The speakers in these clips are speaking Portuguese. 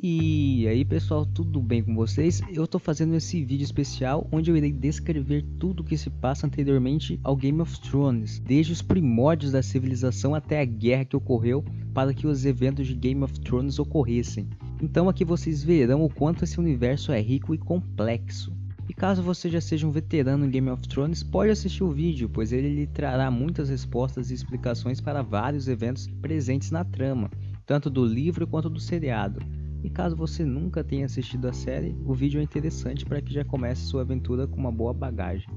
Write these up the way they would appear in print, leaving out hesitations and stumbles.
E aí pessoal, tudo bem com vocês? Eu tô fazendo esse vídeo especial onde eu irei descrever tudo o que se passa anteriormente ao Game of Thrones, desde os primórdios da civilização até a guerra que ocorreu para que os eventos de Game of Thrones ocorressem. Então aqui vocês verão o quanto esse universo é rico e complexo. E caso você já seja um veterano em Game of Thrones, pode assistir o vídeo, pois ele lhe trará muitas respostas e explicações para vários eventos presentes na trama, tanto do livro quanto do seriado. E caso você nunca tenha assistido a série, o vídeo é interessante para que já comece sua aventura com uma boa bagagem.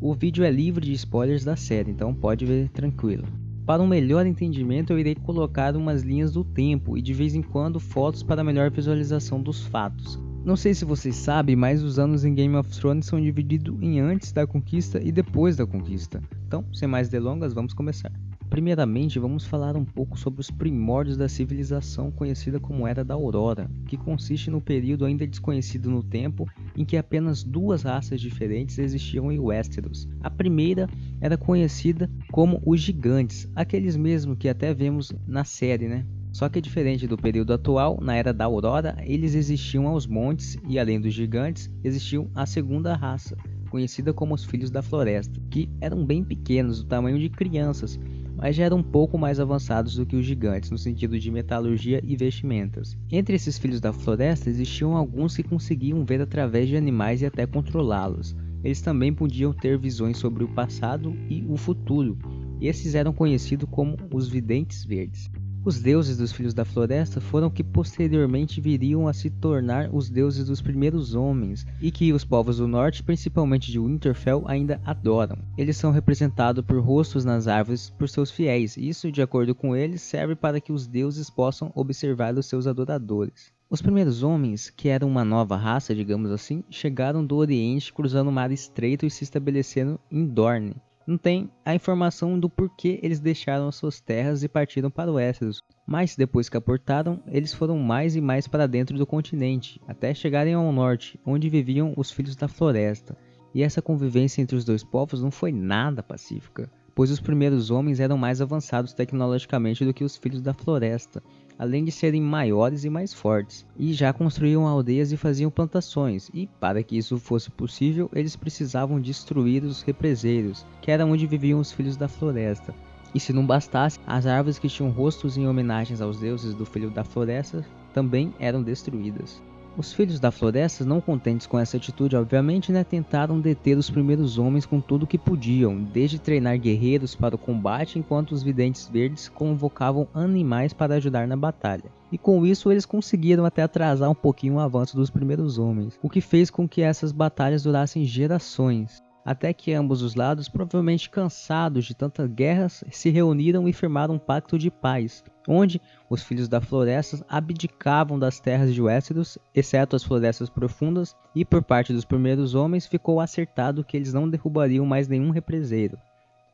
O vídeo é livre de spoilers da série, então pode ver tranquilo. Para um melhor entendimento, eu irei colocar umas linhas do tempo e de vez em quando fotos para melhor visualização dos fatos. Não sei se vocês sabem, mas os anos em Game of Thrones são divididos em antes da conquista e depois da conquista. Então, sem mais delongas, vamos começar. Primeiramente, vamos falar um pouco sobre os primórdios da civilização conhecida como Era da Aurora, que consiste no período ainda desconhecido no tempo em que apenas duas raças diferentes existiam em Westeros. A primeira era conhecida como os Gigantes, aqueles mesmos que até vemos na série, né? Só que diferente do período atual, na Era da Aurora, eles existiam aos montes e além dos gigantes, existiam a segunda raça, conhecida como os Filhos da Floresta, que eram bem pequenos, do tamanho de crianças, mas já eram um pouco mais avançados do que os gigantes no sentido de metalurgia e vestimentas. Entre esses filhos da floresta existiam alguns que conseguiam ver através de animais e até controlá-los. Eles também podiam ter visões sobre o passado e o futuro, e esses eram conhecidos como os Videntes Verdes. Os deuses dos Filhos da Floresta foram que posteriormente viriam a se tornar os deuses dos primeiros homens e que os povos do norte, principalmente de Winterfell, ainda adoram. Eles são representados por rostos nas árvores por seus fiéis. Isso, de acordo com eles, serve para que os deuses possam observar os seus adoradores. Os primeiros homens, que eram uma nova raça, digamos assim, chegaram do Oriente cruzando o Mar Estreito e se estabeleceram em Dorne. Não tem a informação do porquê eles deixaram as suas terras e partiram para o Westeros, mas depois que aportaram, eles foram mais e mais para dentro do continente, até chegarem ao norte, onde viviam os Filhos da Floresta. E essa convivência entre os dois povos não foi nada pacífica, pois os primeiros homens eram mais avançados tecnologicamente do que os Filhos da Floresta, além de serem maiores e mais fortes, e já construíam aldeias e faziam plantações, e para que isso fosse possível, eles precisavam destruir os represeiros, que era onde viviam os Filhos da Floresta. E se não bastasse, as árvores que tinham rostos em homenagens aos deuses do Filho da Floresta também eram destruídas. Os Filhos da Floresta, não contentes com essa atitude, obviamente, tentaram deter os primeiros homens com tudo o que podiam, desde treinar guerreiros para o combate, enquanto os Videntes Verdes convocavam animais para ajudar na batalha. E com isso eles conseguiram até atrasar um pouquinho o avanço dos primeiros homens, o que fez com que essas batalhas durassem gerações. Até que ambos os lados, provavelmente cansados de tantas guerras, se reuniram e firmaram um pacto de paz, onde os Filhos da Floresta abdicavam das terras de Westeros, exceto as florestas profundas, e por parte dos primeiros homens ficou acertado que eles não derrubariam mais nenhum represeiro.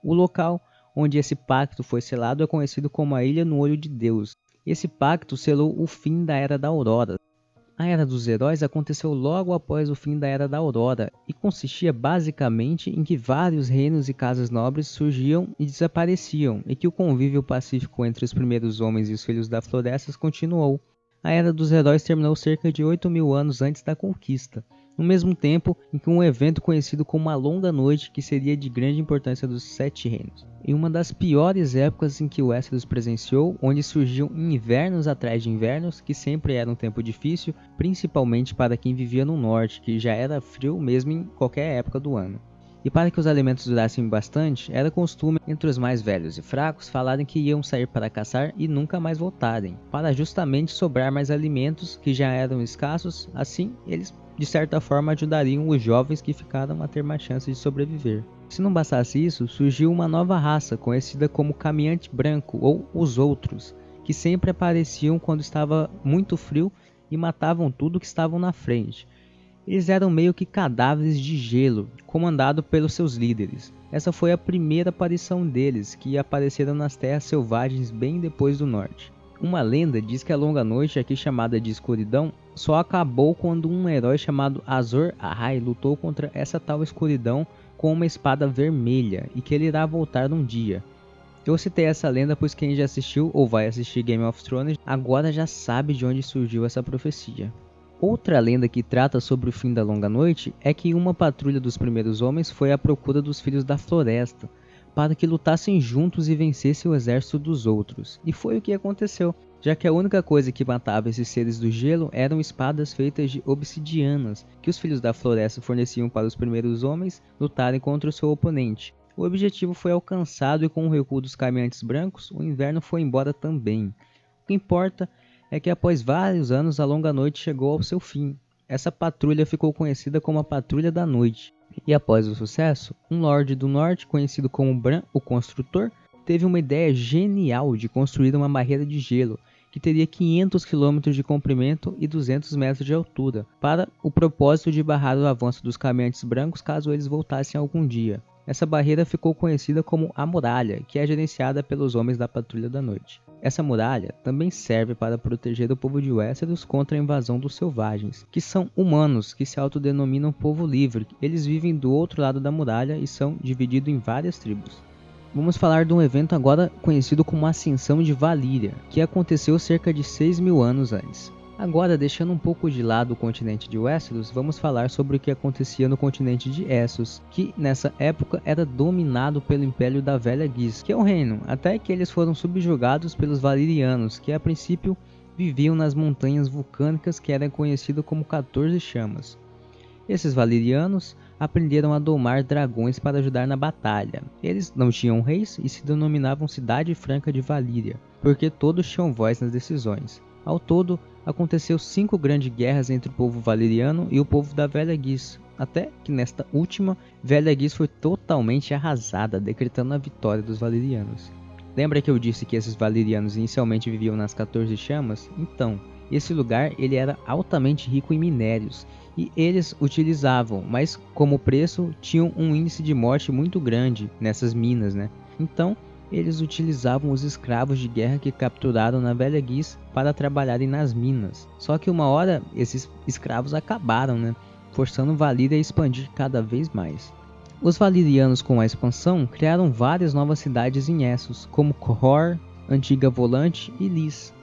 O local onde esse pacto foi selado é conhecido como a Ilha no Olho de Deus. Esse pacto selou o fim da Era da Aurora. A Era dos Heróis aconteceu logo após o fim da Era da Aurora e consistia basicamente em que vários reinos e casas nobres surgiam e desapareciam e que o convívio pacífico entre os primeiros homens e os Filhos da Floresta continuou. A Era dos Heróis terminou cerca de 8.000 anos antes da conquista, no mesmo tempo em que um evento conhecido como a Longa Noite, que seria de grande importância dos Sete Reinos. Em uma das piores épocas em que o Westeros presenciou, onde surgiam invernos atrás de invernos, que sempre era um tempo difícil, principalmente para quem vivia no norte, que já era frio mesmo em qualquer época do ano. E para que os alimentos durassem bastante, era costume entre os mais velhos e fracos falarem que iam sair para caçar e nunca mais voltarem, para justamente sobrar mais alimentos que já eram escassos, assim eles de certa forma ajudariam os jovens que ficaram a ter mais chance de sobreviver. Se não bastasse isso, surgiu uma nova raça, conhecida como Caminhante Branco ou os Outros, que sempre apareciam quando estava muito frio e matavam tudo que estavam na frente. Eles eram meio que cadáveres de gelo, comandados pelos seus líderes. Essa foi a primeira aparição deles, que apareceram nas terras selvagens bem depois do norte. Uma lenda diz que a Longa Noite, aqui chamada de Escuridão, só acabou quando um herói chamado Azor Ahai lutou contra essa tal escuridão com uma espada vermelha, e que ele irá voltar um dia. Eu citei essa lenda pois quem já assistiu ou vai assistir Game of Thrones agora já sabe de onde surgiu essa profecia. Outra lenda que trata sobre o fim da longa noite é que uma patrulha dos primeiros homens foi à procura dos filhos da floresta, para que lutassem juntos e vencessem o exército dos outros. E foi o que aconteceu, já que a única coisa que matava esses seres do gelo eram espadas feitas de obsidianas, que os filhos da floresta forneciam para os primeiros homens lutarem contra o seu oponente. O objetivo foi alcançado e com o recuo dos caminhantes brancos, o inverno foi embora também. O que importa é que após vários anos a longa noite chegou ao seu fim. Essa patrulha ficou conhecida como a Patrulha da Noite. E após o sucesso, um Lorde do Norte, conhecido como Bran, o Construtor, teve uma ideia genial de construir uma barreira de gelo, que teria 500 km de comprimento e 200 metros de altura, para o propósito de barrar o avanço dos caminhantes brancos caso eles voltassem algum dia. Essa barreira ficou conhecida como a Muralha, que é gerenciada pelos homens da Patrulha da Noite. Essa muralha também serve para proteger o povo de Westeros contra a invasão dos selvagens, que são humanos que se autodenominam povo livre. Eles vivem do outro lado da muralha e são divididos em várias tribos. Vamos falar de um evento agora conhecido como a Ascensão de Valíria, que aconteceu cerca de 6.000 anos antes. Agora, deixando um pouco de lado o continente de Westeros, vamos falar sobre o que acontecia no continente de Essos, que nessa época era dominado pelo Império da Velha Guiz, que é um reino, até que eles foram subjugados pelos Valyrianos, que a princípio viviam nas montanhas vulcânicas que eram conhecidas como 14 Chamas. Esses Valyrianos aprenderam a domar dragões para ajudar na batalha. Eles não tinham reis e se denominavam Cidade Franca de Valíria, porque todos tinham voz nas decisões. Ao todo, aconteceu 5 grandes guerras entre o povo valeriano e o povo da Velha Guiz, até que nesta última, Velha Guiz foi totalmente arrasada, decretando a vitória dos valerianos. Lembra que eu disse que esses valerianos inicialmente viviam nas 14 Chamas? Então, esse lugar ele era altamente rico em minérios, e eles utilizavam, mas como preço tinham um índice de morte muito grande nessas minas, né? Então, eles utilizavam os escravos de guerra que capturaram na Velha Guiz para trabalharem nas minas. Só que uma hora esses escravos acabaram, né? Forçando Valíria a expandir cada vez mais. Os valirianos, com a expansão, criaram várias novas cidades em Essos, como Qohor, Antiga Volante e Lys.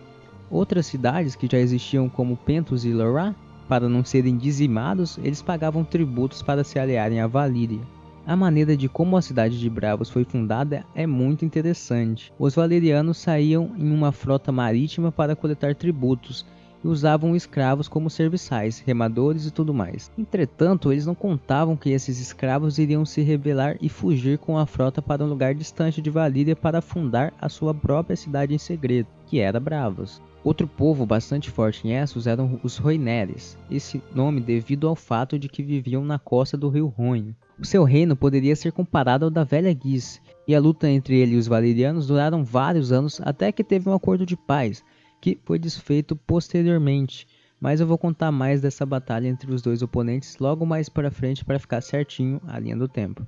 Outras cidades que já existiam como Pentos e Lorá, para não serem dizimados, eles pagavam tributos para se aliarem a Valíria. A maneira de como a cidade de Bravos foi fundada é muito interessante. Os valerianos saíam em uma frota marítima para coletar tributos e usavam escravos como serviçais, remadores e tudo mais. Entretanto, eles não contavam que esses escravos iriam se rebelar e fugir com a frota para um lugar distante de Valíria para fundar a sua própria cidade em segredo, que era Bravos. Outro povo bastante forte em Essos eram os Rhoyneres, esse nome devido ao fato de que viviam na costa do rio Rhoyne. O seu reino poderia ser comparado ao da Velha Guiz, e a luta entre ele e os valerianos duraram vários anos até que teve um acordo de paz, que foi desfeito posteriormente, mas eu vou contar mais dessa batalha entre os dois oponentes logo mais para frente para ficar certinho a linha do tempo.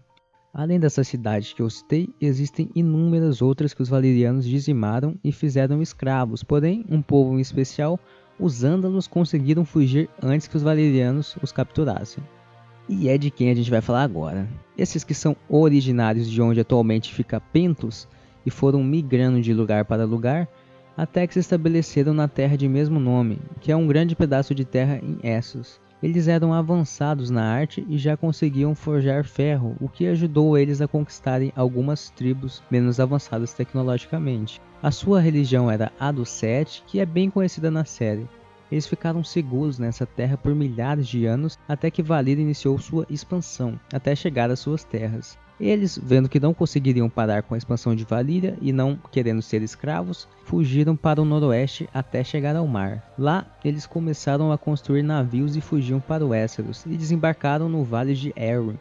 Além dessa cidade que eu citei, existem inúmeras outras que os valerianos dizimaram e fizeram escravos, porém, um povo em especial, os Ândalos, conseguiram fugir antes que os valerianos os capturassem. E é de quem a gente vai falar agora. Esses que são originários de onde atualmente fica Pentos e foram migrando de lugar para lugar, até que se estabeleceram na terra de mesmo nome, que é um grande pedaço de terra em Essos. Eles eram avançados na arte e já conseguiam forjar ferro, o que ajudou eles a conquistarem algumas tribos menos avançadas tecnologicamente. A sua religião era a do Sete, que é bem conhecida na série. Eles ficaram seguros nessa terra por milhares de anos até que Valíria iniciou sua expansão, até chegar às suas terras. Eles, vendo que não conseguiriam parar com a expansão de Valíria e não querendo ser escravos, fugiram para o noroeste até chegar ao mar. Lá, eles começaram a construir navios e fugiam para Westeros e desembarcaram no Vale de Arryn.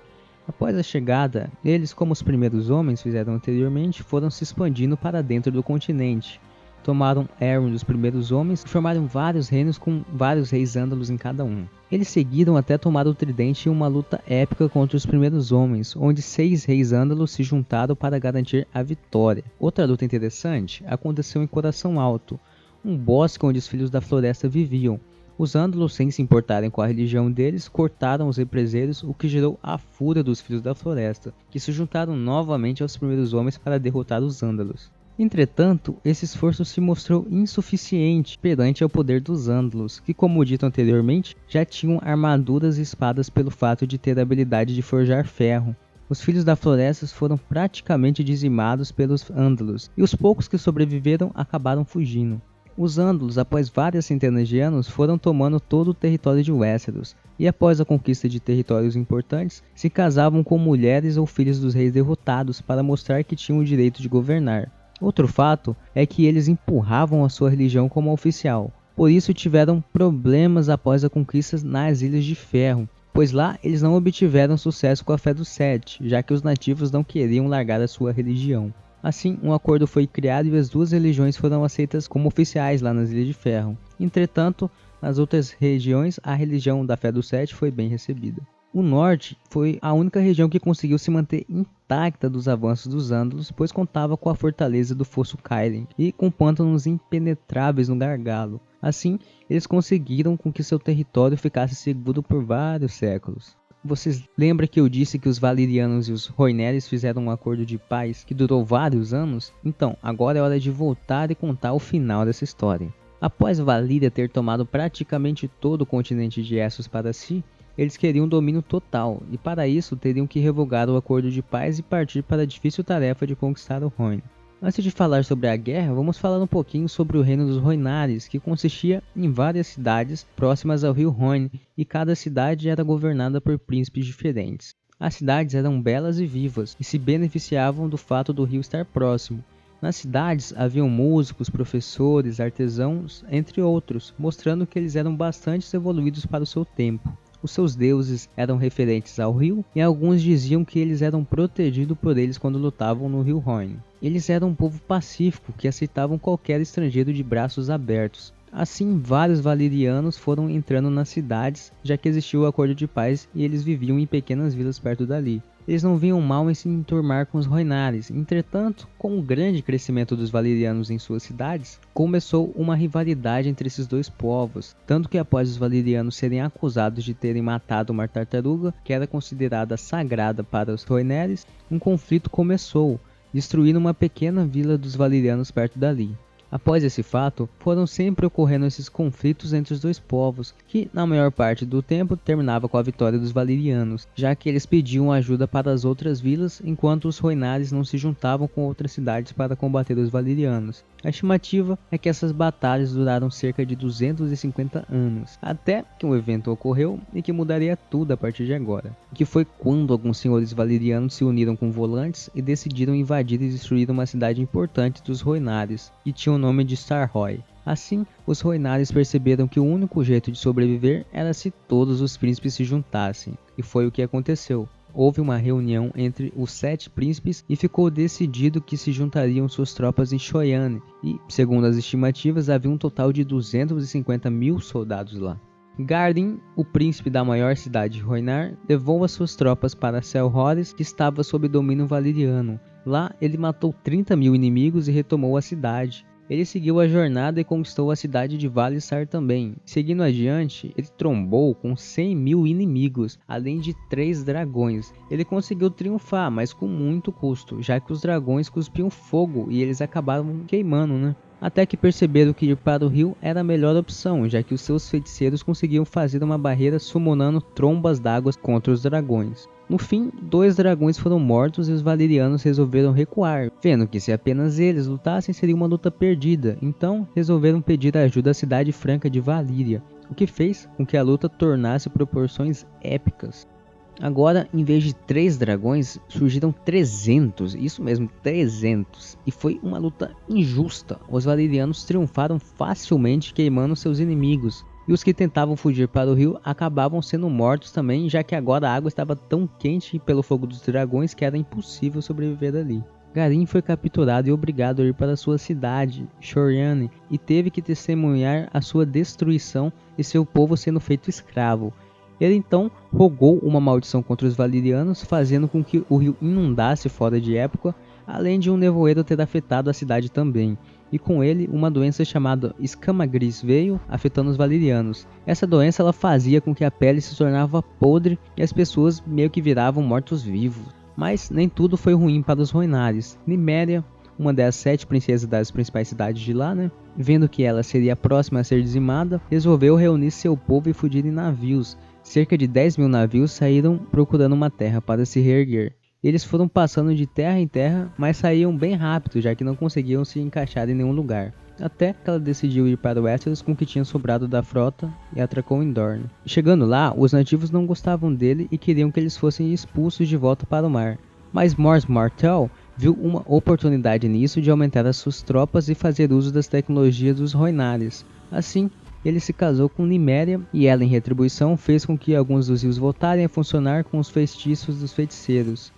Após a chegada, eles, como os primeiros homens fizeram anteriormente, foram se expandindo para dentro do continente. Tomaram Arryn dos primeiros homens e formaram vários reinos com vários reis ândalos em cada um. Eles seguiram até tomar o tridente em uma luta épica contra os primeiros homens, onde 6 reis ândalos se juntaram para garantir a vitória. Outra luta interessante aconteceu em Coração Alto, um bosque onde os filhos da floresta viviam, Os Ândalos, sem se importarem com a religião deles, cortaram os represeiros, o que gerou a fúria dos Filhos da Floresta, que se juntaram novamente aos primeiros homens para derrotar os Ândalos. Entretanto, esse esforço se mostrou insuficiente perante ao poder dos Ândalos, que, como dito anteriormente, já tinham armaduras e espadas pelo fato de ter a habilidade de forjar ferro. Os Filhos da Floresta foram praticamente dizimados pelos Ândalos, e os poucos que sobreviveram acabaram fugindo. Os Ândalos, após várias centenas de anos, foram tomando todo o território de Westeros, e após a conquista de territórios importantes, se casavam com mulheres ou filhos dos reis derrotados para mostrar que tinham o direito de governar. Outro fato é que eles empurravam a sua religião como oficial, por isso tiveram problemas após a conquista nas Ilhas de Ferro, pois lá eles não obtiveram sucesso com a fé dos Sete, já que os nativos não queriam largar a sua religião. Assim, um acordo foi criado e as duas religiões foram aceitas como oficiais lá nas Ilhas de Ferro. Entretanto, nas outras regiões, a religião da Fé dos Sete foi bem recebida. O norte foi a única região que conseguiu se manter intacta dos avanços dos Ândalos, pois contava com a fortaleza do Fosso Cailin e com pântanos impenetráveis no gargalo. Assim, eles conseguiram com que seu território ficasse seguro por vários séculos. Vocês lembram que eu disse que os Valyrianos e os Rhoyneres fizeram um acordo de paz que durou vários anos? Então, agora é hora de voltar e contar o final dessa história. Após Valíria ter tomado praticamente todo o continente de Essos para si, eles queriam domínio total, e para isso teriam que revogar o acordo de paz e partir para a difícil tarefa de conquistar o Rhoyne. Antes de falar sobre a guerra, vamos falar um pouquinho sobre o reino dos Rhoynares, que consistia em várias cidades próximas ao rio Rhoyne, e cada cidade era governada por príncipes diferentes. As cidades eram belas e vivas, e se beneficiavam do fato do rio estar próximo. Nas cidades haviam músicos, professores, artesãos, entre outros, mostrando que eles eram bastante evoluídos para o seu tempo. Os seus deuses eram referentes ao rio, e alguns diziam que eles eram protegidos por eles quando lutavam no rio Rhoyne. Eles eram um povo pacífico que aceitavam qualquer estrangeiro de braços abertos. Assim, vários Valyrianos foram entrando nas cidades, já que existiu o acordo de paz e eles viviam em pequenas vilas perto dali. Eles não viam mal em se enturmar com os Rhoynares. Entretanto, com o grande crescimento dos Valyrianos em suas cidades, começou uma rivalidade entre esses dois povos, tanto que após os Valyrianos serem acusados de terem matado uma tartaruga, que era considerada sagrada para os Rhoynares, um conflito começou, destruindo uma pequena vila dos Valyrianos perto dali. Após esse fato, foram sempre ocorrendo esses conflitos entre os dois povos, que na maior parte do tempo terminava com a vitória dos Valyrianos, já que eles pediam ajuda para as outras vilas, enquanto os Rhoynares não se juntavam com outras cidades para combater os Valyrianos. A estimativa é que essas batalhas duraram cerca de 250 anos, até que um evento ocorreu e que mudaria tudo a partir de agora, que foi quando alguns senhores Valyrianos se uniram com Volantes e decidiram invadir e destruir uma cidade importante dos Rhoynares, que tinha o nome de Starroi. Assim, os Rhoynares perceberam que o único jeito de sobreviver era se todos os príncipes se juntassem, e foi o que aconteceu. Houve uma reunião entre os 7 príncipes e ficou decidido que se juntariam suas tropas em Chhoyane, e, segundo as estimativas, havia um total de 250 mil soldados lá. Gardin, o príncipe da maior cidade de Rhoynar, levou as suas tropas para Selhorys, que estava sob domínio valyriano. Lá, ele matou 30 mil inimigos e retomou a cidade. Ele seguiu a jornada e conquistou a cidade de Valissar também. Seguindo adiante, ele trombou com 100 mil inimigos, além de 3 dragões. Ele conseguiu triunfar, mas com muito custo, já que os dragões cuspiam fogo e eles acabaram queimando, né? Até que perceberam que ir para o rio era a melhor opção, já que os seus feiticeiros conseguiam fazer uma barreira summonando trombas d'água contra os dragões. No fim, 2 dragões foram mortos e os Valyrianos resolveram recuar, vendo que se apenas eles lutassem seria uma luta perdida, então resolveram pedir ajuda à cidade franca de Valíria, o que fez com que a luta tornasse proporções épicas. Agora, em vez de 3 dragões, surgiram 300, isso mesmo, 300, e foi uma luta injusta. Os Valyrianos triunfaram facilmente queimando seus inimigos, e os que tentavam fugir para o rio acabavam sendo mortos também, já que agora a água estava tão quente pelo fogo dos dragões que era impossível sobreviver ali. Garin foi capturado e obrigado a ir para sua cidade, Chhoryane, e teve que testemunhar a sua destruição e seu povo sendo feito escravo. Ele então rogou uma maldição contra os Valyrianos, fazendo com que o rio inundasse fora de época, além de um nevoeiro ter afetado a cidade também. e com ele uma doença chamada escama gris veio, afetando os valerianos. Essa doença ela fazia com que a pele se tornava podre e as pessoas meio que viravam mortos-vivos. Mas nem tudo foi ruim para os Rhoynares. Nymeria, uma das 7 princesas das principais cidades de lá, vendo que ela seria a próxima a ser dizimada, resolveu reunir seu povo e fugir em navios. Cerca de 10.000 navios saíram procurando uma terra para se reerguer. Eles foram passando de terra em terra, mas saíam bem rápido, já que não conseguiam se encaixar em nenhum lugar. Até que ela decidiu ir para Westeros com o que tinha sobrado da frota e atracou em Dorne. Chegando lá, os nativos não gostavam dele e queriam que eles fossem expulsos de volta para o mar. Mas Mors Martell viu uma oportunidade nisso de aumentar as suas tropas e fazer uso das tecnologias dos Rhoynares. Assim, ele se casou com Nymeria e ela, em retribuição, fez com que alguns dos rios voltarem a funcionar com os feitiços dos feiticeiros.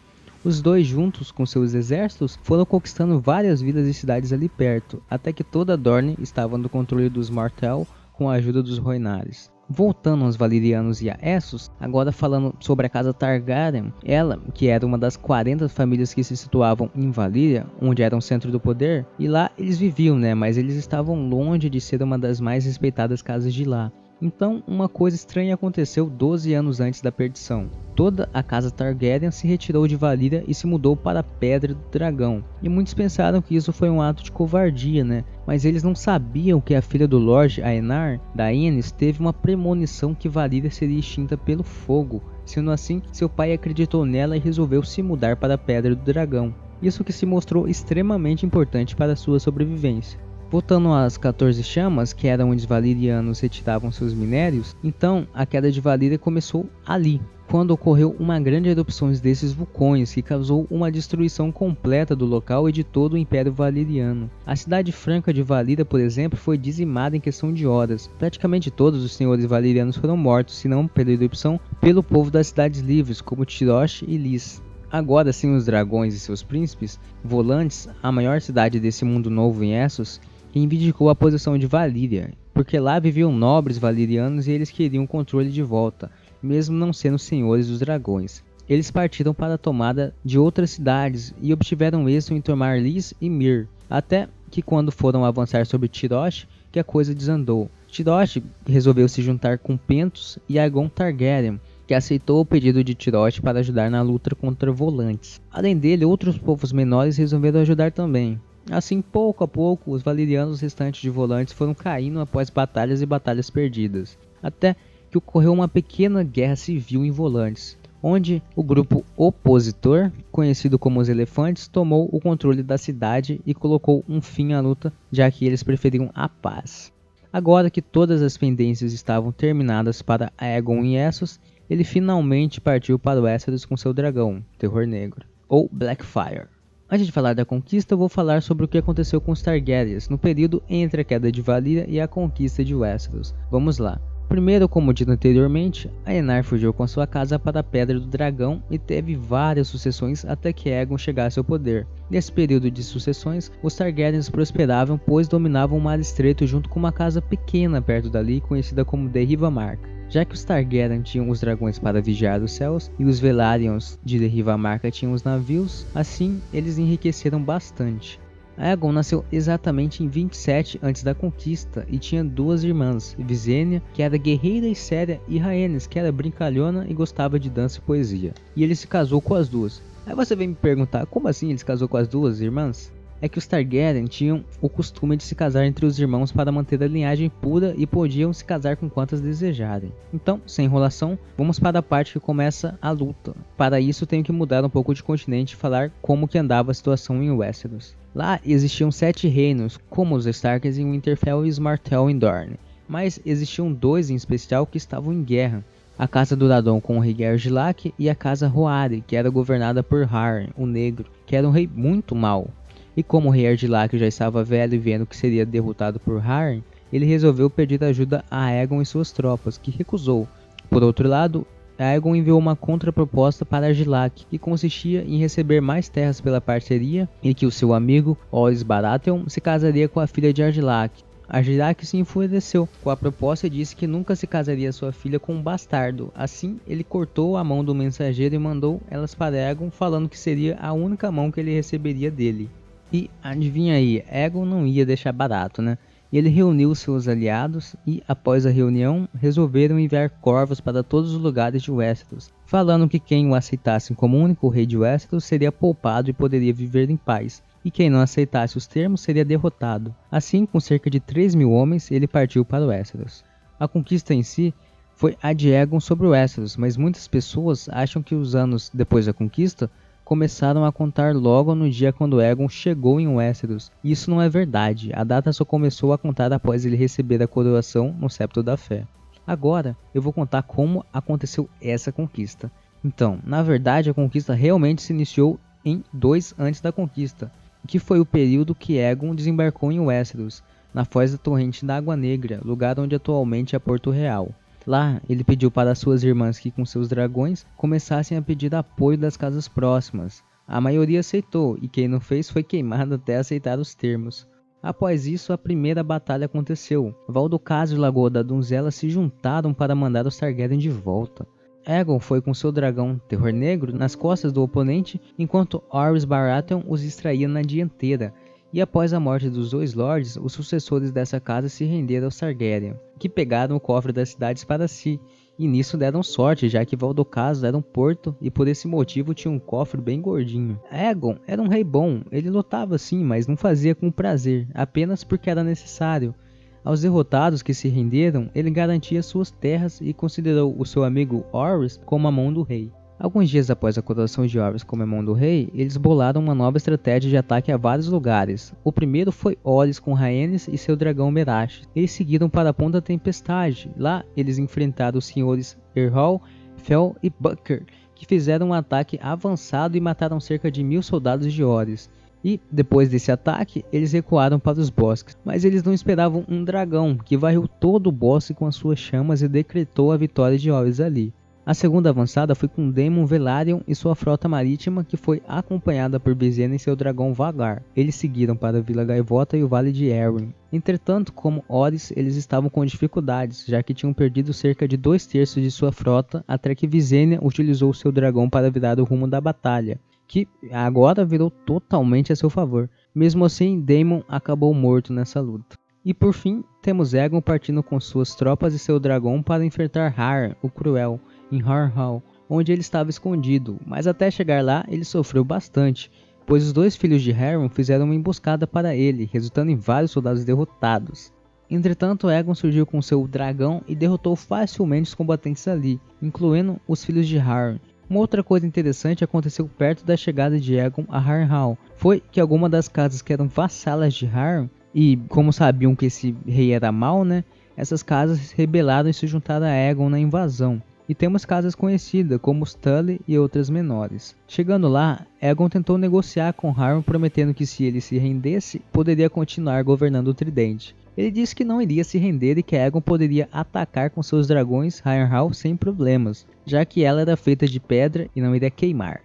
Os dois, juntos com seus exércitos, foram conquistando várias vilas e cidades ali perto, até que toda Dorne estava no controle dos Martell com a ajuda dos Rhoynares. Voltando aos Valerianos e a Essos, agora falando sobre a casa Targaryen, ela, que era uma das 40 famílias que se situavam em Valyria, onde era o centro do poder, e lá eles viviam, mas eles estavam longe de ser uma das mais respeitadas casas de lá. Então, uma coisa estranha aconteceu 12 anos antes da perdição. Toda a casa Targaryen se retirou de Valyria e se mudou para a Pedra do Dragão. E muitos pensaram que isso foi um ato de covardia, Mas eles não sabiam que a filha do Lorde Aenar, Daenerys, teve uma premonição que Valyria seria extinta pelo fogo. Sendo assim, seu pai acreditou nela e resolveu se mudar para a Pedra do Dragão. Isso que se mostrou extremamente importante para sua sobrevivência. Voltando às 14 chamas, que era onde os valerianos retiravam seus minérios, então a queda de Valyria começou ali, quando ocorreu uma grande erupção desses vulcões que causou uma destruição completa do local e de todo o Império Valeriano. A cidade franca de Valyria, por exemplo, foi dizimada em questão de horas. Praticamente todos os senhores valerianos foram mortos, se não pela erupção, pelo povo das cidades livres, como Tyrosh e Lys. Agora, sem os dragões e seus príncipes, Volantis, a maior cidade desse mundo novo em Essos, reivindicou a posição de Valyria, porque lá viviam nobres valerianos e eles queriam o controle de volta, mesmo não sendo senhores dos dragões. Eles partiram para a tomada de outras cidades e obtiveram êxito em tomar Lys e Myr, até que quando foram avançar sobre Tyrosh, que a coisa desandou. Tyrosh resolveu se juntar com Pentos e Aegon Targaryen, que aceitou o pedido de Tyrosh para ajudar na luta contra Volantis. Além dele, outros povos menores resolveram ajudar também. Assim, pouco a pouco, os valerianos restantes de Volantis foram caindo após batalhas e batalhas perdidas, até que ocorreu uma pequena guerra civil em Volantis, onde o grupo opositor, conhecido como os Elefantes, tomou o controle da cidade e colocou um fim à luta, já que eles preferiam a paz. Agora que todas as pendências estavam terminadas para Aegon e Essos, ele finalmente partiu para Westeros com seu dragão, Terror Negro, ou Blackfyre. Antes de falar da conquista, eu vou falar sobre o que aconteceu com os Targaryens no período entre a queda de Valyria e a conquista de Westeros. Vamos lá. Primeiro, como dito anteriormente, Aenar fugiu com sua casa para a Pedra do Dragão e teve várias sucessões até que Aegon chegasse ao poder. Nesse período de sucessões, os Targaryens prosperavam pois dominavam o Mar Estreito junto com uma casa pequena perto dali conhecida como Derriva Marca. Já que os Targaryen tinham os dragões para vigiar os céus e os Velaryons de Derriva Marca tinham os navios, assim eles enriqueceram bastante. Aegon nasceu exatamente em 27 antes da conquista e tinha duas irmãs, Visenya, que era guerreira e séria, e Rhaenys, que era brincalhona e gostava de dança e poesia. E ele se casou com as duas. Aí você vem me perguntar, como assim ele se casou com as duas irmãs? É que os Targaryen tinham o costume de se casar entre os irmãos para manter a linhagem pura e podiam se casar com quantas desejarem. Então, sem enrolação, vamos para a parte que começa a luta. Para isso tenho que mudar um pouco de continente e falar como que andava a situação em Westeros. Lá existiam 7 reinos, como os Starks em Winterfell e os Martell em Dorne. Mas existiam 2 em especial que estavam em guerra. A Casa Duradon com o rei Gergilac e a Casa Roari, que era governada por Harren, o Negro, que era um rei muito mau. E como o rei Argilac já estava velho e vendo que seria derrotado por Harren, ele resolveu pedir ajuda a Aegon e suas tropas, que recusou. Por outro lado, Aegon enviou uma contraproposta para Argilac, que consistia em receber mais terras pela parceria e que o seu amigo, Orys Baratheon, se casaria com a filha de Argilac. Argilac se enfureceu com a proposta e disse que nunca se casaria sua filha com um bastardo. Assim, ele cortou a mão do mensageiro e mandou elas para Aegon, falando que seria a única mão que ele receberia dele. E adivinha aí, Aegon não ia deixar barato, né? Ele reuniu seus aliados e, após a reunião, resolveram enviar corvos para todos os lugares de Westeros, falando que quem o aceitasse como único rei de Westeros seria poupado e poderia viver em paz, e quem não aceitasse os termos seria derrotado. Assim, com cerca de 3.000 homens, ele partiu para Westeros. A conquista em si foi a de Aegon sobre Westeros, mas muitas pessoas acham que os anos depois da conquista começaram a contar logo no dia quando Aegon chegou em Westeros. Isso não é verdade, a data só começou a contar após ele receber a coroação no Septo da Fé. Agora, eu vou contar como aconteceu essa conquista. Então, na verdade, a conquista realmente se iniciou em 2 antes da conquista, que foi o período que Aegon desembarcou em Westeros, na foz da Torrente da Água Negra, lugar onde atualmente é Porto Real. Lá, ele pediu para suas irmãs que com seus dragões começassem a pedir apoio das casas próximas. A maioria aceitou, e quem não fez foi queimado até aceitar os termos. Após isso, a primeira batalha aconteceu. Valdocaso e Lagoa da Donzela se juntaram para mandar os Targaryen de volta. Aegon foi com seu dragão Terror Negro nas costas do oponente, enquanto Orys Baratheon os distraía na dianteira. E após a morte dos dois lords, os sucessores dessa casa se renderam aos Targaryen, que pegaram o cofre das cidades para si, e nisso deram sorte, já que Valdocaso era um porto e por esse motivo tinha um cofre bem gordinho. Aegon era um rei bom, ele lutava sim, mas não fazia com prazer, apenas porque era necessário. Aos derrotados que se renderam, ele garantia suas terras e considerou o seu amigo Orys como a mão do rei. Alguns dias após a coroação de Orys como a mão do rei, eles bolaram uma nova estratégia de ataque a vários lugares. O primeiro foi Orys com Rhaenys e seu dragão Meraxes. Eles seguiram para a Ponta Tempestade. Lá, eles enfrentaram os senhores Erhol, Fel e Booker, que fizeram um ataque avançado e mataram cerca de 1.000 soldados de Orys. E, depois desse ataque, eles recuaram para os bosques. Mas eles não esperavam um dragão, que varreu todo o bosque com as suas chamas e decretou a vitória de Orys ali. A segunda avançada foi com Daemon Velaryon e sua frota marítima, que foi acompanhada por Visenya e seu dragão Vhagar. Eles seguiram para a Vila Gaivota e o Vale de Arryn. Entretanto, como Orys, eles estavam com dificuldades, já que tinham perdido cerca de 2/3 de sua frota, até que Visenya utilizou seu dragão para virar o rumo da batalha, que agora virou totalmente a seu favor. Mesmo assim, Daemon acabou morto nessa luta. E por fim, temos Aegon partindo com suas tropas e seu dragão para enfrentar Harren, o Cruel, em Harrenhal, onde ele estava escondido, mas até chegar lá ele sofreu bastante, pois os dois filhos de Harren fizeram uma emboscada para ele, resultando em vários soldados derrotados. Entretanto, Aegon surgiu com seu dragão e derrotou facilmente os combatentes ali, incluindo os filhos de Harren. Uma outra coisa interessante aconteceu perto da chegada de Aegon a Harrenhal, foi que algumas das casas que eram vassalas de Harren, e como sabiam que esse rei era mau, né, essas casas se rebelaram e se juntaram a Aegon na invasão. E temos casas conhecidas como os Tully e outras menores. Chegando lá, Aegon tentou negociar com Harren, prometendo que se ele se rendesse, poderia continuar governando o Tridente. Ele disse que não iria se render e que Aegon poderia atacar com seus dragões Harrenhal sem problemas, já que ela era feita de pedra e não iria queimar.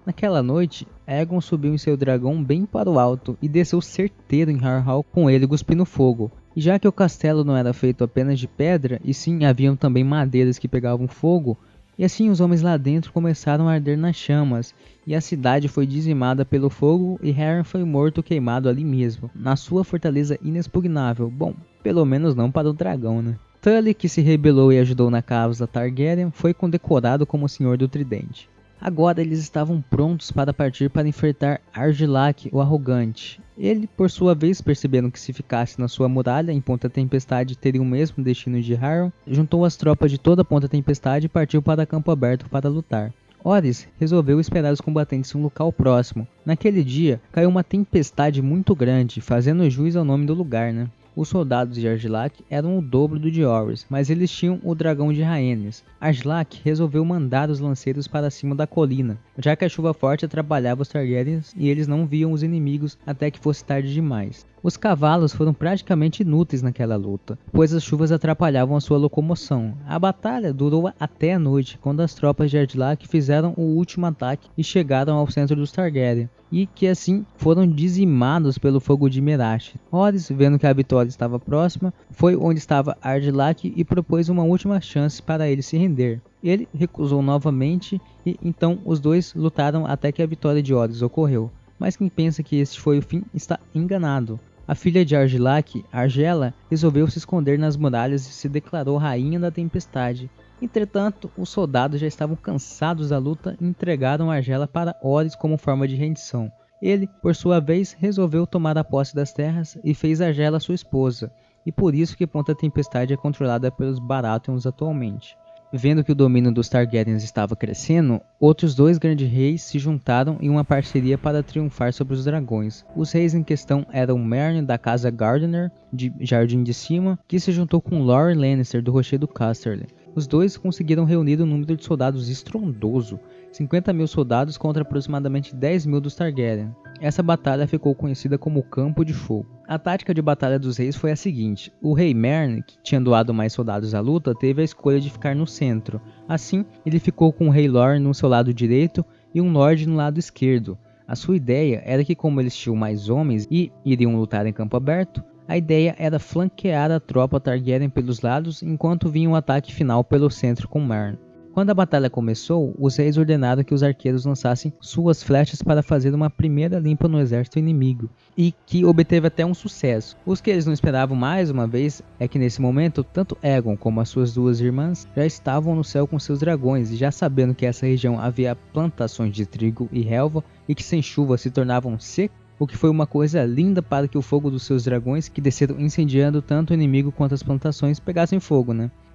Naquela noite, Aegon subiu em seu dragão bem para o alto e desceu certeiro em Harrenhal com ele cuspindo fogo. E já que o castelo não era feito apenas de pedra, e sim haviam também madeiras que pegavam fogo, e assim os homens lá dentro começaram a arder nas chamas, e a cidade foi dizimada pelo fogo e Harren foi morto queimado ali mesmo, na sua fortaleza inexpugnável. Bom, pelo menos não para o dragão, né? Tully, que se rebelou e ajudou na causa Targaryen, foi condecorado como Senhor do Tridente. Agora eles estavam prontos para partir para enfrentar Argilac, o Arrogante. Ele, por sua vez, percebendo que se ficasse na sua muralha em Ponta Tempestade teria o mesmo destino de Harren, juntou as tropas de toda a Ponta Tempestade e partiu para Campo Aberto para lutar. Orys resolveu esperar os combatentes em um local próximo. Naquele dia, caiu uma tempestade muito grande, fazendo jus ao nome do lugar, né? Os soldados de Argilac eram o dobro do de Orys, mas eles tinham o dragão de Rhaenys. Argilac resolveu mandar os lanceiros para cima da colina, já que a chuva forte atrapalhava os Targaryens e eles não viam os inimigos até que fosse tarde demais. Os cavalos foram praticamente inúteis naquela luta, pois as chuvas atrapalhavam a sua locomoção. A batalha durou até a noite, quando as tropas de Argilac fizeram o último ataque e chegaram ao centro dos Targaryen, e que assim foram dizimados pelo fogo de Meraxes. Orys, vendo que a vitória estava próxima, foi onde estava Argilac e propôs uma última chance para ele se render. Ele recusou novamente e então os dois lutaram até que a vitória de Orys ocorreu. mas quem pensa que este foi o fim está enganado. A filha de Argilac, Argela, resolveu se esconder nas muralhas e se declarou rainha da tempestade. Entretanto, os soldados já estavam cansados da luta e entregaram Argela para Horus como forma de rendição. Ele, por sua vez, resolveu tomar a posse das terras e fez Argela sua esposa, e por isso que Ponta Tempestade é controlada pelos Baratheons atualmente. Vendo que o domínio dos Targaryens estava crescendo, outros dois grandes reis se juntaram em uma parceria para triunfar sobre os dragões. Os reis em questão eram Meryn da casa Gardener, de Jardim de Cima, que se juntou com Loren Lannister do Rochedo Casterly. Os dois conseguiram reunir um número de soldados estrondoso, 50 mil soldados contra aproximadamente 10 mil dos Targaryen. Essa batalha ficou conhecida como Campo de Fogo. A tática de batalha dos reis foi a seguinte: o rei Meryn, que tinha doado mais soldados à luta, teve a escolha de ficar no centro. Assim, ele ficou com o rei Loren no seu lado direito e um lord no lado esquerdo. A sua ideia era que, como eles tinham mais homens e iriam lutar em campo aberto, a ideia era flanquear a tropa Targaryen pelos lados enquanto vinha um ataque final pelo centro com Meryn. Quando a batalha começou, os reis ordenaram que os arqueiros lançassem suas flechas para fazer uma primeira limpa no exército inimigo, e que obteve até um sucesso. Os que eles não esperavam mais uma vez é que nesse momento, tanto Aegon como as suas duas irmãs já estavam no céu com seus dragões, e já sabendo que essa região havia plantações de trigo e relva, e que sem chuva se tornavam secos, o que foi uma coisa linda para que o fogo dos seus dragões, que desceram incendiando tanto o inimigo quanto as plantações, pegassem fogo,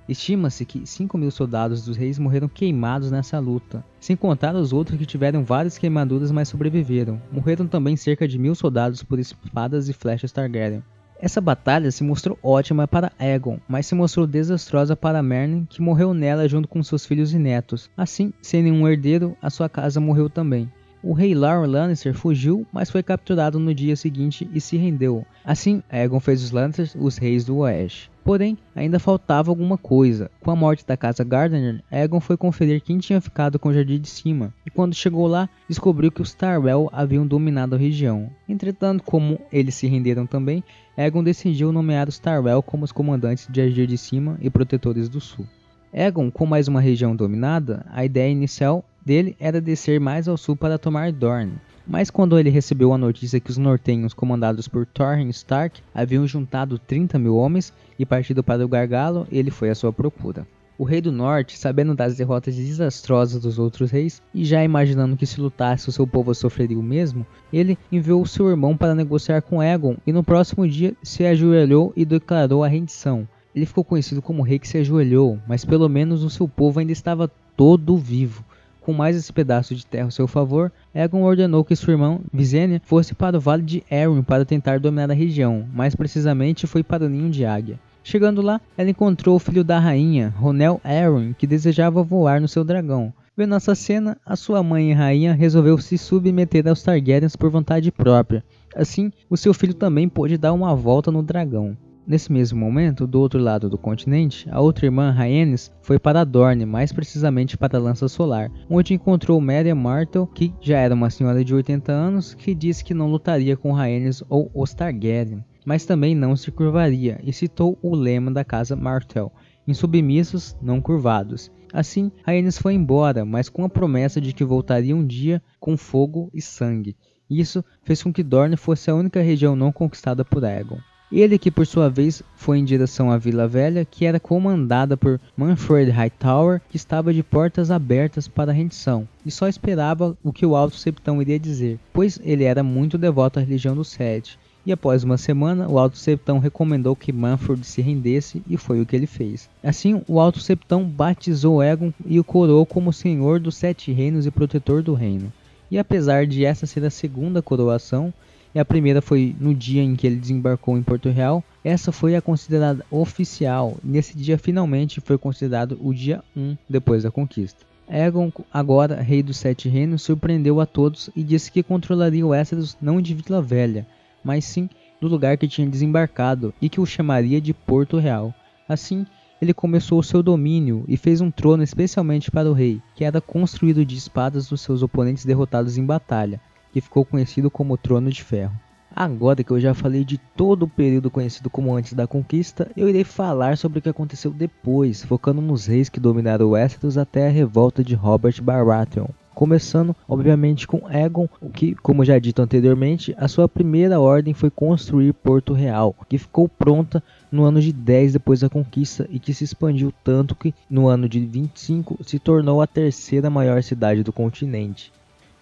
Estima-se que 5 mil soldados dos reis morreram queimados nessa luta, sem contar os outros que tiveram várias queimaduras mas sobreviveram. Morreram também cerca de 1000 soldados por espadas e flechas Targaryen. Essa batalha se mostrou ótima para Aegon, mas se mostrou desastrosa para Meryn, que morreu nela junto com seus filhos e netos. Assim, sem nenhum herdeiro, a sua casa morreu também. O rei Loren Lannister fugiu, mas foi capturado no dia seguinte e se rendeu. Assim, Aegon fez os Lannisters os reis do Oeste. Porém, ainda faltava alguma coisa. Com a morte da casa Gardener, Aegon foi conferir quem tinha ficado com o Jardim de Cima, e quando chegou lá, descobriu que os Tyrell haviam dominado a região. Entretanto, como eles se renderam também, Aegon decidiu nomear os Tyrell como os comandantes de Jardim de Cima e protetores do Sul. Aegon, com mais uma região dominada, a ideia inicial dele era descer mais ao sul para tomar Dorne. Mas quando ele recebeu a notícia que os nortenhos comandados por Torrhen Stark haviam juntado 30 mil homens e partido para o Gargalo, ele foi à sua procura. O rei do norte, sabendo das derrotas desastrosas dos outros reis, e já imaginando que se lutasse o seu povo sofreria o mesmo, ele enviou seu irmão para negociar com Aegon e no próximo dia se ajoelhou e declarou a rendição. Ele ficou conhecido como o rei que se ajoelhou, mas pelo menos o seu povo ainda estava todo vivo. Com mais esse pedaço de terra a seu favor, Aegon ordenou que seu irmão Visenya fosse para o Vale de Arryn para tentar dominar a região, mais precisamente foi para o Ninho de Águia. Chegando lá, ela encontrou o filho da rainha, Ronel Arryn, que desejava voar no seu dragão. Vendo essa cena, a sua mãe e rainha resolveu se submeter aos Targaryens por vontade própria. Assim, o seu filho também pôde dar uma volta no dragão. Nesse mesmo momento, do outro lado do continente, a outra irmã, Rhaenys, foi para Dorne, mais precisamente para a Lança Solar, onde encontrou Merya Martell, que já era uma senhora de 80 anos, que disse que não lutaria com Rhaenys ou os Targaryen, mas também não se curvaria, e citou o lema da casa Martell: insubmissos, não curvados. Assim, Rhaenys foi embora, mas com a promessa de que voltaria um dia com fogo e sangue. Isso fez com que Dorne fosse a única região não conquistada por Aegon. Ele que por sua vez foi em direção à Vila Velha, que era comandada por Manfred Hightower, que estava de portas abertas para a rendição, e só esperava o que o Alto Septão iria dizer, pois ele era muito devoto à religião do Sete. E após uma semana, o Alto Septão recomendou que Manfred se rendesse, e foi o que ele fez. Assim, o Alto Septão batizou Aegon e o coroou como Senhor dos Sete Reinos e Protetor do Reino. E apesar de essa ser a segunda coroação, e a primeira foi no dia em que ele desembarcou em Porto Real, essa foi a considerada oficial, e nesse dia finalmente foi considerado o dia 1 depois da conquista. Aegon, agora rei dos Sete Reinos, surpreendeu a todos e disse que controlaria o Westeros não de Vila Velha, mas sim do lugar que tinha desembarcado e que o chamaria de Porto Real. Assim, ele começou o seu domínio e fez um trono especialmente para o rei, que era construído de espadas dos seus oponentes derrotados em batalha, que ficou conhecido como Trono de Ferro. Agora que eu já falei de todo o período conhecido como antes da conquista, eu irei falar sobre o que aconteceu depois, focando nos reis que dominaram Westeros até a revolta de Robert Baratheon. começando obviamente com Aegon, o que, como já dito anteriormente, a sua primeira ordem foi construir Porto Real, que ficou pronta no ano de 10 depois da conquista e que se expandiu tanto que no ano de 25 se tornou a terceira maior cidade do continente.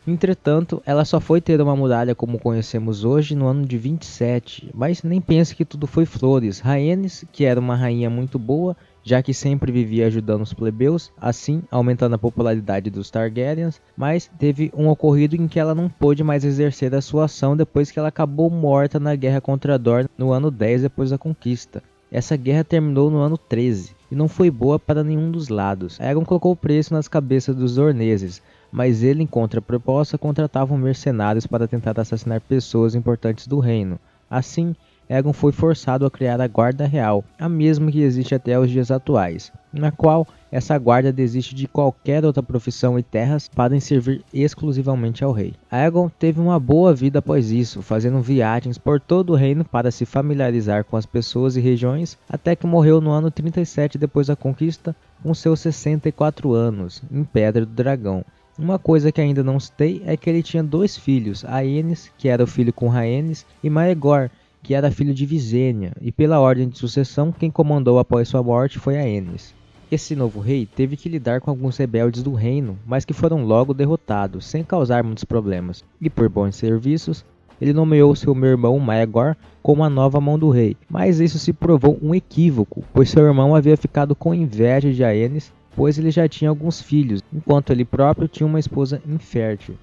Entretanto, ela só foi ter uma muralha como conhecemos hoje no ano de 27, mas nem pense que tudo foi flores. Rhaenys, que era uma rainha muito boa, já que sempre vivia ajudando os plebeus, assim aumentando a popularidade dos Targaryens, mas teve um ocorrido em que ela não pôde mais exercer a sua ação depois que ela acabou morta na guerra contra Dorne no ano 10 depois da conquista. Essa guerra terminou no ano 13 e não foi boa para nenhum dos lados. Aegon colocou preço nas cabeças dos dorneses, mas ele, em contraproposta, contratava mercenários para tentar assassinar pessoas importantes do reino. Assim, Aegon foi forçado a criar a Guarda Real, a mesma que existe até os dias atuais, na qual essa guarda desiste de qualquer outra profissão e terras para servir exclusivamente ao rei. Aegon teve uma boa vida após isso, fazendo viagens por todo o reino para se familiarizar com as pessoas e regiões, até que morreu no ano 37 depois da conquista, com seus 64 anos, em Pedra do Dragão. Uma coisa que ainda não citei é que ele tinha dois filhos, Aenys, que era o filho com Rhaenys, e Maegor, que era filho de Visenya, e pela ordem de sucessão, quem comandou após sua morte foi Aenys. Esse novo rei teve que lidar com alguns rebeldes do reino, mas que foram logo derrotados, sem causar muitos problemas, e por bons serviços, ele nomeou seu irmão Maegor como a nova mão do rei, mas isso se provou um equívoco, pois seu irmão havia ficado com inveja de Aenys, pois ele já tinha alguns filhos, enquanto ele próprio tinha uma esposa infértil.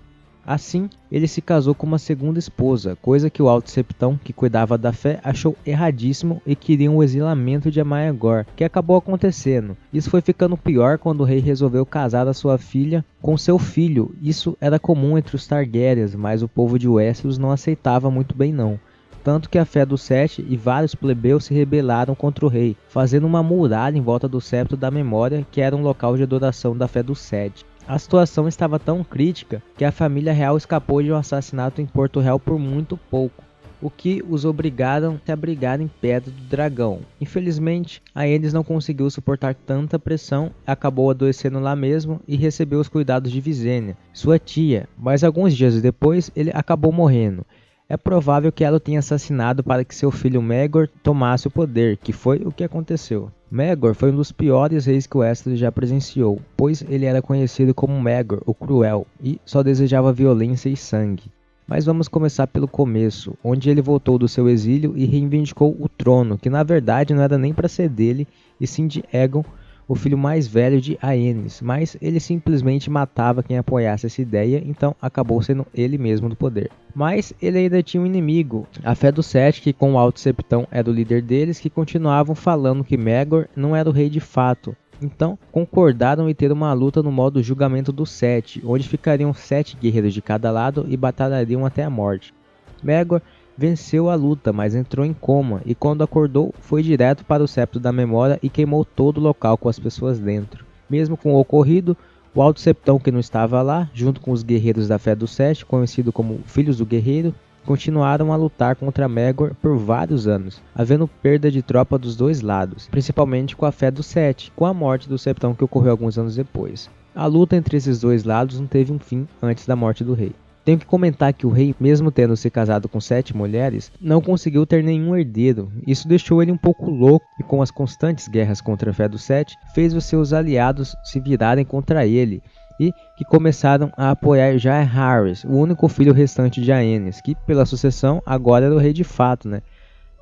Assim, ele se casou com uma segunda esposa, coisa que o Alto Septão, que cuidava da fé, achou erradíssimo e queria o exilamento de Maegor, que acabou acontecendo. Isso foi ficando pior quando o rei resolveu casar a sua filha com seu filho. Isso era comum entre os Targaryens, mas o povo de Westeros não aceitava muito bem não. Tanto que a fé do Sete e vários plebeus se rebelaram contra o rei, fazendo uma muralha em volta do Septo da Memória, que era um local de adoração da fé do Sete. A situação estava tão crítica que a família real escapou de um assassinato em Porto Real por muito pouco, o que os obrigaram a abrigar em Pedra do Dragão. Infelizmente, Aenys não conseguiu suportar tanta pressão, acabou adoecendo lá mesmo e recebeu os cuidados de Visenya, sua tia, mas alguns dias depois ele acabou morrendo. É provável que ela o tenha assassinado para que seu filho Maegor tomasse o poder, que foi o que aconteceu. Maegor foi um dos piores reis que Westeros já presenciou, pois ele era conhecido como Maegor, o Cruel, e só desejava violência e sangue. Mas vamos começar pelo começo, onde ele voltou do seu exílio e reivindicou o trono, que na verdade não era nem para ser dele, e sim de Aegon, o filho mais velho de Aenys, mas ele simplesmente matava quem apoiasse essa ideia, então acabou sendo ele mesmo do poder. Mas ele ainda tinha um inimigo, a Fé do Sete, que com o Alto Septão era o líder deles, que continuavam falando que Maegor não era o rei de fato. Então concordaram em ter uma luta no modo Julgamento dos Sete, onde ficariam 7 guerreiros de cada lado e batalhariam até a morte. Maegor venceu a luta, mas entrou em coma e quando acordou foi direto para o Septo da Memória e queimou todo o local com as pessoas dentro. Mesmo com o ocorrido, o Alto Septão, que não estava lá, junto com os guerreiros da Fé do Sete, conhecido como Filhos do Guerreiro, continuaram a lutar contra Maegor por vários anos, havendo perda de tropa dos dois lados, principalmente com a Fé do Sete, com a morte do Septão que ocorreu alguns anos depois. A luta entre esses dois lados não teve um fim antes da morte do rei. Tenho que comentar que o rei, mesmo tendo se casado com 7 mulheres, não conseguiu ter nenhum herdeiro. Isso deixou ele um pouco louco e com as constantes guerras contra a Fé do Sete, fez os seus aliados se virarem contra ele e que começaram a apoiar Jaehaerys, Harris, o único filho restante de Aenys, que pela sucessão agora era o rei de fato,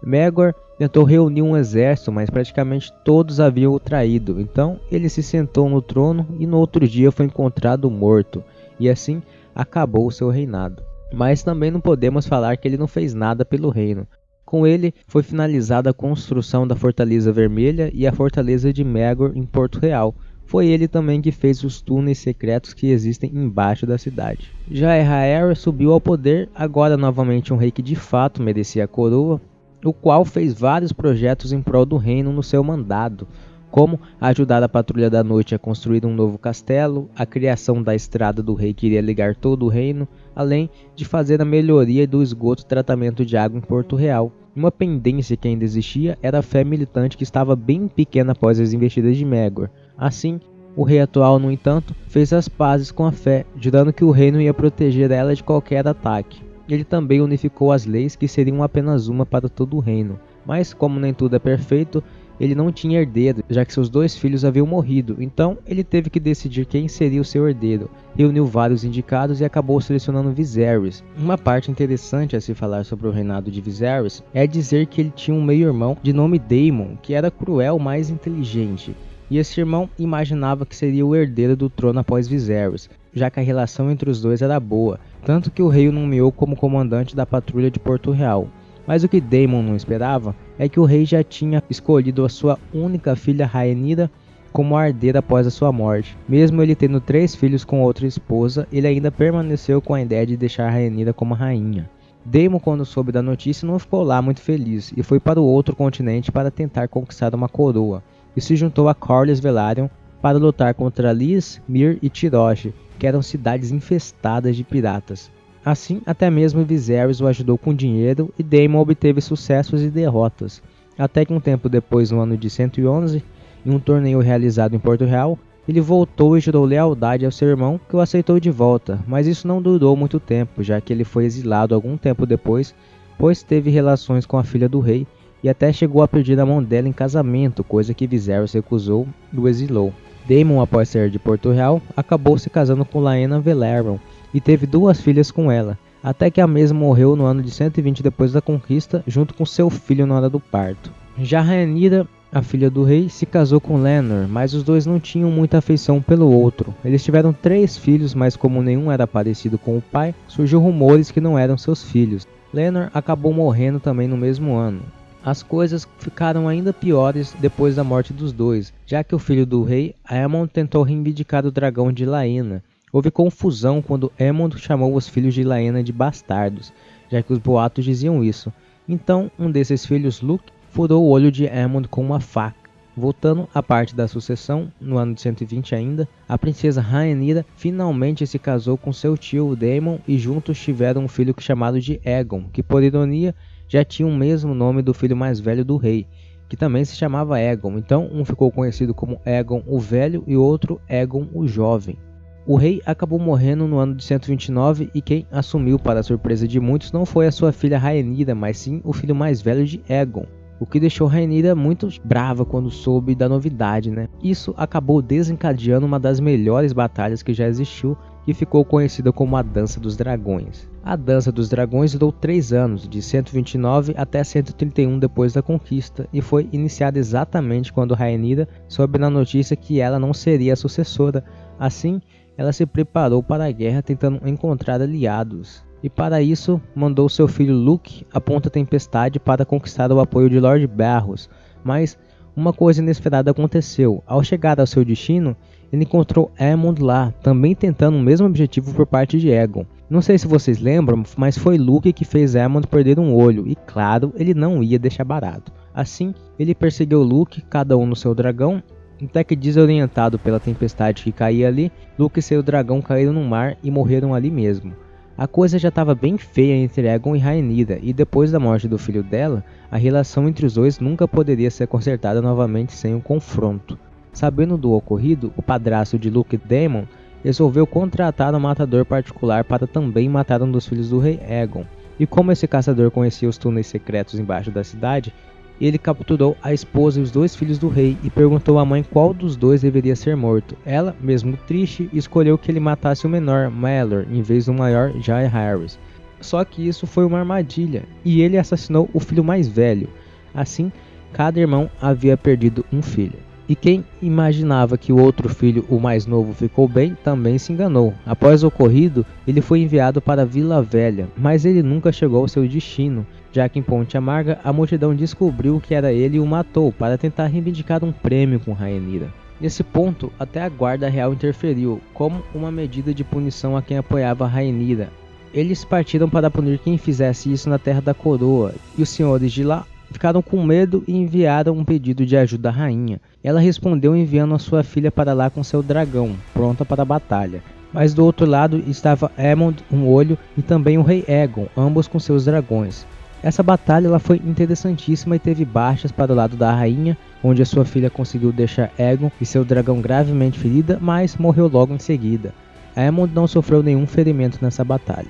Maegor tentou reunir um exército, mas praticamente todos haviam o traído. Então ele se sentou no trono e no outro dia foi encontrado morto. E assim acabou o seu reinado. Mas também não podemos falar que ele não fez nada pelo reino. Com ele foi finalizada a construção da Fortaleza Vermelha e a Fortaleza de Maegor em Porto Real. Foi ele também que fez os túneis secretos que existem embaixo da cidade. Jaehaerys subiu ao poder, agora novamente um rei que de fato merecia a coroa, o qual fez vários projetos em prol do reino no seu mandato, como ajudar a Patrulha da Noite a construir um novo castelo, a criação da Estrada do Rei que iria ligar todo o reino, além de fazer a melhoria do esgoto e tratamento de água em Porto Real. Uma pendência que ainda existia era a fé militante que estava bem pequena após as investidas de Maegor. Assim, O rei atual, no entanto, fez as pazes com a fé, jurando que o reino ia proteger ela de qualquer ataque. Ele também unificou as leis, que seriam apenas uma para todo o reino. Mas, como nem tudo é perfeito, ele não tinha herdeiro, já que seus 2 filhos haviam morrido, então ele teve que decidir quem seria o seu herdeiro. Reuniu vários indicados e acabou selecionando Viserys. Uma parte interessante a se falar sobre o reinado de Viserys é dizer que ele tinha um meio-irmão de nome Daemon, que era cruel, mas inteligente. E esse irmão imaginava que seria o herdeiro do trono após Viserys, já que a relação entre os dois era boa, tanto que o rei o nomeou como comandante da patrulha de Porto Real. Mas o que Daemon não esperava é que o rei já tinha escolhido a sua única filha Rhaenyra como herdeira após a sua morte. Mesmo ele tendo 3 filhos com outra esposa, ele ainda permaneceu com a ideia de deixar Rhaenyra como rainha. Daemon, quando soube da notícia, não ficou lá muito feliz e foi para o outro continente para tentar conquistar uma coroa, e se juntou a Corlys Velaryon para lutar contra Lys, Myr e Tyrosh, que eram cidades infestadas de piratas. Assim, até mesmo Viserys o ajudou com dinheiro e Daemon obteve sucessos e derrotas. Até que um tempo depois, no ano de 111, em um torneio realizado em Porto Real, ele voltou e jurou lealdade ao seu irmão, que o aceitou de volta, mas isso não durou muito tempo, já que ele foi exilado algum tempo depois, pois teve relações com a filha do rei e até chegou a pedir a mão dela em casamento, coisa que Viserys recusou e o exilou. Daemon, após sair de Porto Real, acabou se casando com Laena Velaryon e teve 2 filhas com ela, até que a mesma morreu no ano de 120 depois da conquista, junto com seu filho na hora do parto. Já Rhaenyra, a filha do rei, se casou com Laenor, mas os dois não tinham muita afeição pelo outro. Eles tiveram 3 filhos, mas como nenhum era parecido com o pai, surgiu rumores que não eram seus filhos. Laenor acabou morrendo também no mesmo ano. As coisas ficaram ainda piores depois da morte dos dois, já que o filho do rei, Aemon, tentou reivindicar o dragão de Laena. Houve confusão quando Aemon chamou os filhos de Laena de bastardos, já que os boatos diziam isso. Então, um desses filhos, Luke, furou o olho de Aemon com uma faca. Voltando à parte da sucessão, no ano de 120 ainda, a princesa Rhaenyra finalmente se casou com seu tio Daemon e juntos tiveram um filho chamado de Aegon, que por ironia já tinha o mesmo nome do filho mais velho do rei, que também se chamava Aegon. Então, um ficou conhecido como Aegon o Velho e o outro Aegon o Jovem. O rei acabou morrendo no ano de 129 e quem assumiu, para a surpresa de muitos, não foi a sua filha Rhaenyra, mas sim o filho mais velho de Aegon, o que deixou Rhaenyra muito brava quando soube da novidade, né? Isso acabou desencadeando uma das melhores batalhas que já existiu, que ficou conhecida como a Dança dos Dragões. A Dança dos Dragões durou 3 anos, de 129 até 131 depois da conquista, e foi iniciada exatamente quando Rhaenyra soube na notícia que ela não seria a sucessora. Assim, ela se preparou para a guerra tentando encontrar aliados. E para isso, mandou seu filho Luke à Ponta Tempestade para conquistar o apoio de Lord Barros. Mas uma coisa inesperada aconteceu. Ao chegar ao seu destino, ele encontrou Aemond lá, também tentando o mesmo objetivo por parte de Aegon. Não sei se vocês lembram, mas foi Luke que fez Aemond perder um olho, e claro, ele não ia deixar barato. Assim, ele perseguiu Luke, cada um no seu dragão, até que, desorientado pela tempestade que caía ali, Luke e seu dragão caíram no mar e morreram ali mesmo. A coisa já estava bem feia entre Aegon e Rhaenyra, e depois da morte do filho dela, a relação entre os dois nunca poderia ser consertada novamente sem um confronto. Sabendo do ocorrido, o padrasto de Luke, Daemon, resolveu contratar um matador particular para também matar um dos filhos do rei Aegon. E como esse caçador conhecia os túneis secretos embaixo da cidade, ele capturou a esposa e os 2 filhos do rei e perguntou à mãe qual dos dois deveria ser morto. Ela, mesmo triste, escolheu que ele matasse o menor, Maelor, em vez do maior, Jaehaerys. Só que isso foi uma armadilha, e ele assassinou o filho mais velho. Assim, cada irmão havia perdido um filho. E quem imaginava que o outro filho, o mais novo, ficou bem, também se enganou. Após o ocorrido, ele foi enviado para Vila Velha, mas ele nunca chegou ao seu destino, já que em Ponte Amarga a multidão descobriu que era ele e o matou para tentar reivindicar um prêmio com Rhaenyra. Nesse ponto, até a guarda real interferiu, como uma medida de punição a quem apoiava Rhaenyra. Eles partiram para punir quem fizesse isso na Terra da Coroa, e os senhores de lá ficaram com medo e enviaram um pedido de ajuda à rainha. Ela respondeu enviando a sua filha para lá com seu dragão, pronta para a batalha. Mas do outro lado estava Aemond, um olho, e também o rei Aegon, ambos com seus dragões. Essa batalha ela foi interessantíssima e teve baixas para o lado da rainha, onde a sua filha conseguiu deixar Aegon e seu dragão gravemente ferida, mas morreu logo em seguida. Aemond não sofreu nenhum ferimento nessa batalha.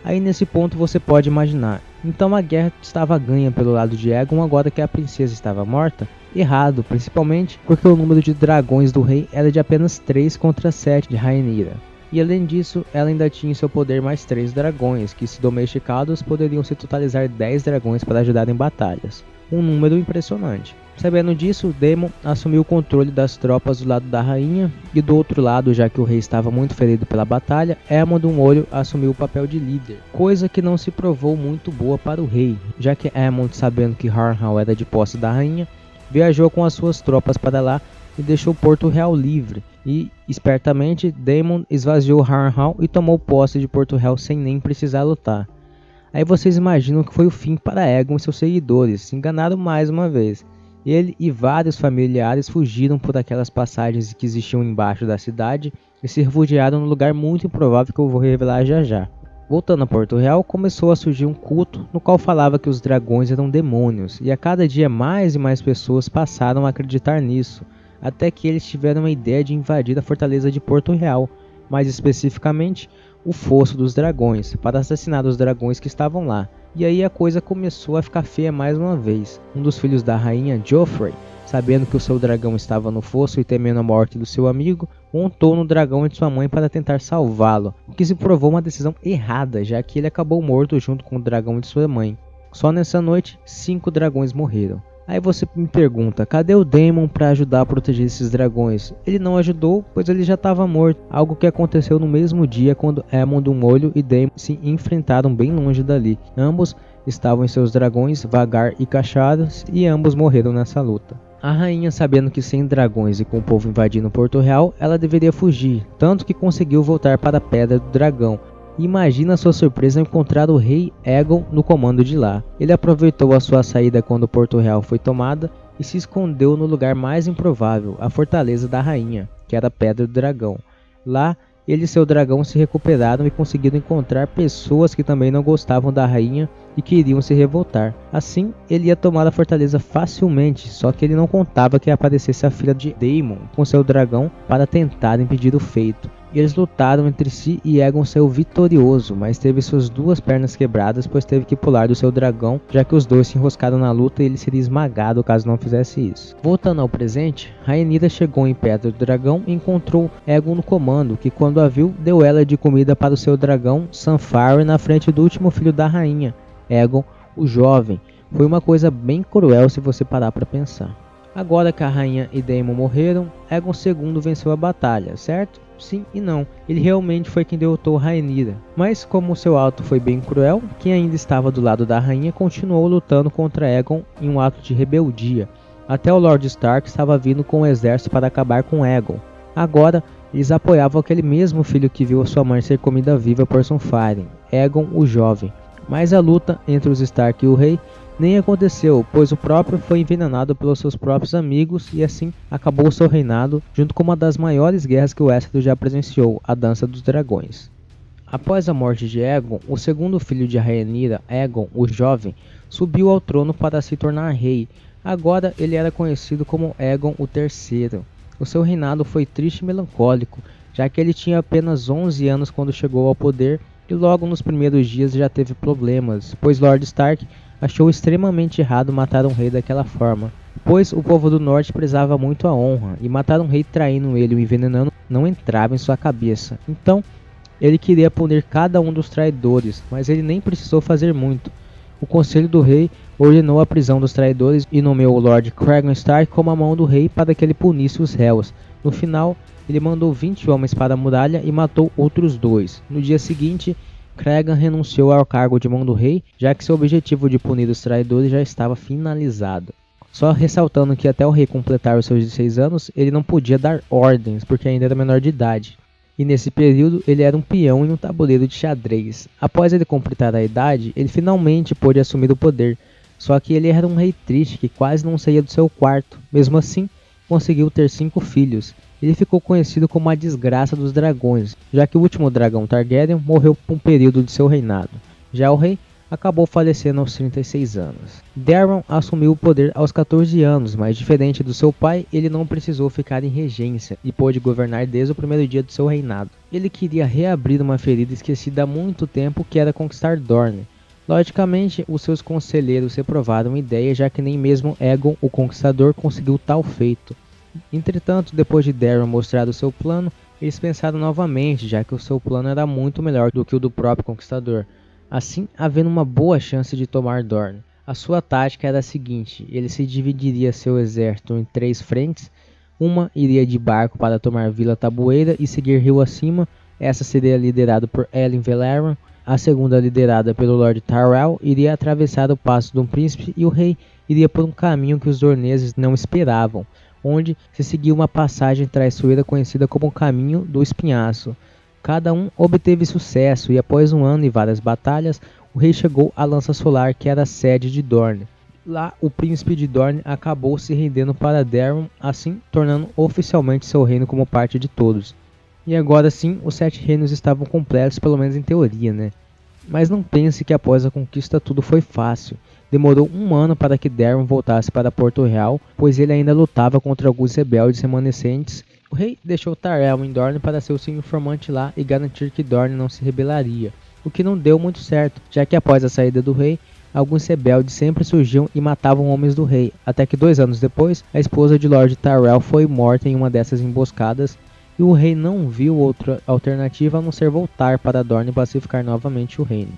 Aí nesse ponto você pode imaginar, então a guerra estava ganha pelo lado de Aegon agora que a princesa estava morta? Errado, principalmente porque o número de dragões do rei era de apenas 3 contra 7 de Rhaenyra. E além disso, ela ainda tinha em seu poder mais 3 dragões, que se domesticados poderiam se totalizar 10 dragões para ajudar em batalhas. Um número impressionante. Sabendo disso, Daemon assumiu o controle das tropas do lado da rainha, e do outro lado, já que o rei estava muito ferido pela batalha, Aemond um Olho assumiu o papel de líder, coisa que não se provou muito boa para o rei, já que Aemond, sabendo que Harrenhal era de posse da rainha, viajou com as suas tropas para lá e deixou Porto Real livre, e, espertamente, Daemon esvaziou Harrenhal e tomou posse de Porto Real sem nem precisar lutar. Aí vocês imaginam que foi o fim para Aegon e seus seguidores, se enganaram mais uma vez. Ele e vários familiares fugiram por aquelas passagens que existiam embaixo da cidade e se refugiaram num lugar muito improvável que eu vou revelar já já. Voltando a Porto Real, começou a surgir um culto no qual falava que os dragões eram demônios, e a cada dia mais e mais pessoas passaram a acreditar nisso, até que eles tiveram a ideia de invadir a fortaleza de Porto Real, mais especificamente o Fosso dos Dragões, para assassinar os dragões que estavam lá. E aí a coisa começou a ficar feia mais uma vez. Um dos filhos da rainha, Joffrey, sabendo que o seu dragão estava no fosso e temendo a morte do seu amigo, montou no dragão de sua mãe para tentar salvá-lo, o que se provou uma decisão errada, já que ele acabou morto junto com o dragão de sua mãe. Só nessa noite, 5 dragões morreram. Aí você me pergunta, cadê o Daemon para ajudar a proteger esses dragões? Ele não ajudou, pois ele já estava morto, algo que aconteceu no mesmo dia quando Aemond um Olho e Daemon se enfrentaram bem longe dali. Ambos estavam em seus dragões, Vhagar e Cachados, e ambos morreram nessa luta. A rainha, sabendo que sem dragões e com o povo invadindo Porto Real, ela deveria fugir, tanto que conseguiu voltar para a Pedra do Dragão. Imagina sua surpresa ao encontrar o rei Aegon no comando de lá. Ele aproveitou a sua saída quando Porto Real foi tomada e se escondeu no lugar mais improvável, a fortaleza da rainha, que era a Pedra do Dragão. Lá, ele e seu dragão se recuperaram e conseguiram encontrar pessoas que também não gostavam da rainha e queriam se revoltar. Assim, ele ia tomar a fortaleza facilmente, só que ele não contava que aparecesse a filha de Daemon com seu dragão para tentar impedir o feito. Eles lutaram entre si e Aegon saiu vitorioso, mas teve suas 2 pernas quebradas, pois teve que pular do seu dragão, já que os dois se enroscaram na luta e ele seria esmagado caso não fizesse isso. Voltando ao presente, Rhaenyra chegou em Pedra do Dragão e encontrou Aegon no comando, que quando a viu, deu ela de comida para o seu dragão, Sunfyre, na frente do último filho da rainha, Aegon, o jovem. Foi uma coisa bem cruel se você parar para pensar. Agora que a rainha e Daemon morreram, Aegon II venceu a batalha, certo? Sim e não, ele realmente foi quem derrotou Rhaenyra, mas como seu ato foi bem cruel, quem ainda estava do lado da rainha continuou lutando contra Aegon em um ato de rebeldia, até o Lord Stark estava vindo com um exército para acabar com Aegon. Agora, eles apoiavam aquele mesmo filho que viu a sua mãe ser comida viva por Sunfyre, Aegon o Jovem. Mas a luta entre os Stark e o rei nem aconteceu, pois o próprio foi envenenado pelos seus próprios amigos e assim acabou seu reinado, junto com uma das maiores guerras que o Westeros já presenciou, a Dança dos Dragões. Após a morte de Aegon, o segundo filho de Rhaenyra, Aegon o Jovem, subiu ao trono para se tornar rei. Agora ele era conhecido como Aegon o III. O seu reinado foi triste e melancólico, já que ele tinha apenas 11 anos quando chegou ao poder e logo nos primeiros dias já teve problemas, pois Lord Stark achou extremamente errado matar um rei daquela forma, pois o povo do norte prezava muito a honra, e matar um rei traindo ele ou envenenando não entrava em sua cabeça. Então, ele queria punir cada um dos traidores, mas ele nem precisou fazer muito. O conselho do rei ordenou a prisão dos traidores e nomeou o Lord Cragon Stark como a mão do rei para que ele punisse os réus. No final, ele mandou 20 homens para a muralha e matou outros 2. No dia seguinte, Cragon renunciou ao cargo de mão do rei, já que seu objetivo de punir os traidores já estava finalizado. Só ressaltando que até o rei completar os seus 16 anos, ele não podia dar ordens, porque ainda era menor de idade. E nesse período, ele era um peão em um tabuleiro de xadrez. Após ele completar a idade, ele finalmente pôde assumir o poder. Só que ele era um rei triste que quase não saía do seu quarto. Mesmo assim, conseguiu ter 5 filhos. Ele ficou conhecido como a desgraça dos dragões, já que o último dragão Targaryen morreu por um período de seu reinado. Já o rei acabou falecendo aos 36 anos. Daron assumiu o poder aos 14 anos, mas diferente do seu pai, ele não precisou ficar em regência e pôde governar desde o primeiro dia do seu reinado. Ele queria reabrir uma ferida esquecida há muito tempo, que era conquistar Dorne. Logicamente, os seus conselheiros reprovaram a ideia, já que nem mesmo Aegon, o Conquistador, conseguiu tal feito. Entretanto, depois de Daron mostrar o seu plano, eles pensaram novamente, já que o seu plano era muito melhor do que o do próprio Conquistador, assim havendo uma boa chance de tomar Dorne. A sua tática era a seguinte: ele se dividiria seu exército em 3 frentes. Uma iria de barco para tomar Vila Tabueira e seguir rio acima, essa seria liderada por Ellen Velaryon. A segunda, liderada pelo Lord Tyrell, iria atravessar o Passo do Príncipe e o rei iria por um caminho que os dorneses não esperavam, onde se seguia uma passagem traiçoeira conhecida como o Caminho do Espinhaço. Cada um obteve sucesso e após um ano e várias batalhas, o rei chegou à Lança Solar, que era a sede de Dorne. Lá, o príncipe de Dorne acabou se rendendo para Daron, assim tornando oficialmente seu reino como parte de todos. E agora sim, os 7 reinos estavam completos, pelo menos em teoria, né? Mas não pense que após a conquista tudo foi fácil. Demorou um ano para que Daron voltasse para Porto Real, pois ele ainda lutava contra alguns rebeldes remanescentes. O rei deixou Tyrell em Dorne para ser o seu informante lá e garantir que Dorne não se rebelaria, o que não deu muito certo, já que após a saída do rei, alguns rebeldes sempre surgiam e matavam homens do rei, até que 2 anos depois, a esposa de Lord Tyrell foi morta em uma dessas emboscadas, e o rei não viu outra alternativa a não ser voltar para Dorne e pacificar novamente o reino.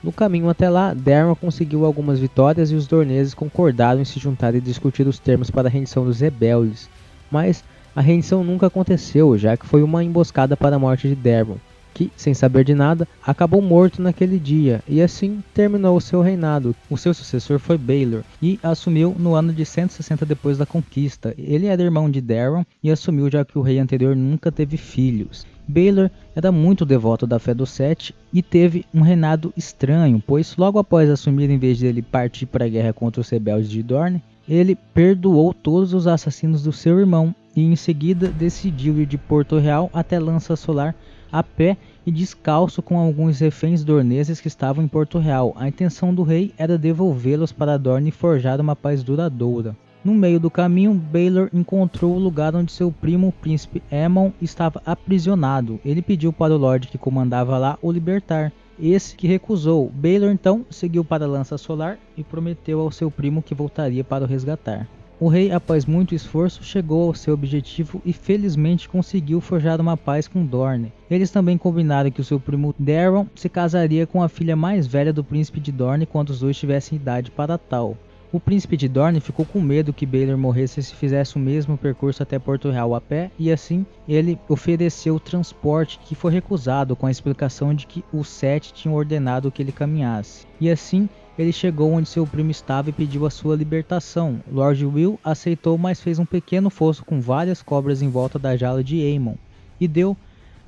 No caminho até lá, Daron conseguiu algumas vitórias e os dorneses concordaram em se juntar e discutir os termos para a rendição dos rebeldes, mas a rendição nunca aconteceu, já que foi uma emboscada para a morte de Daron, que, sem saber de nada, acabou morto naquele dia, e assim terminou o seu reinado. O seu sucessor foi Baelor, e assumiu no ano de 160 depois da conquista. Ele era irmão de Daron, e assumiu já que o rei anterior nunca teve filhos. Baelor era muito devoto da fé dos Sete, e teve um reinado estranho, pois logo após assumir, em vez de ele partir para a guerra contra os rebeldes de Dorne, ele perdoou todos os assassinos do seu irmão, e em seguida decidiu ir de Porto Real até Lança Solar a pé e descalço com alguns reféns dorneses que estavam em Porto Real. A intenção do rei era devolvê-los para Dorne e forjar uma paz duradoura. No meio do caminho, Baelor encontrou o lugar onde seu primo, o príncipe Aemon, estava aprisionado. Ele pediu para o Lorde que comandava lá o libertar. Esse que recusou. Baelor então seguiu para a Lança Solar e prometeu ao seu primo que voltaria para o resgatar. O rei, após muito esforço, chegou ao seu objetivo e felizmente conseguiu forjar uma paz com Dorne. Eles também combinaram que o seu primo Daron se casaria com a filha mais velha do príncipe de Dorne quando os dois tivessem idade para tal. O príncipe de Dorne ficou com medo que Baelor morresse se fizesse o mesmo percurso até Porto Real a pé, e assim ele ofereceu transporte, que foi recusado com a explicação de que os Sete tinham ordenado que ele caminhasse. E assim ele chegou onde seu primo estava e pediu a sua libertação. Lord Will aceitou, mas fez um pequeno fosso com várias cobras em volta da jaula de Aemon e deu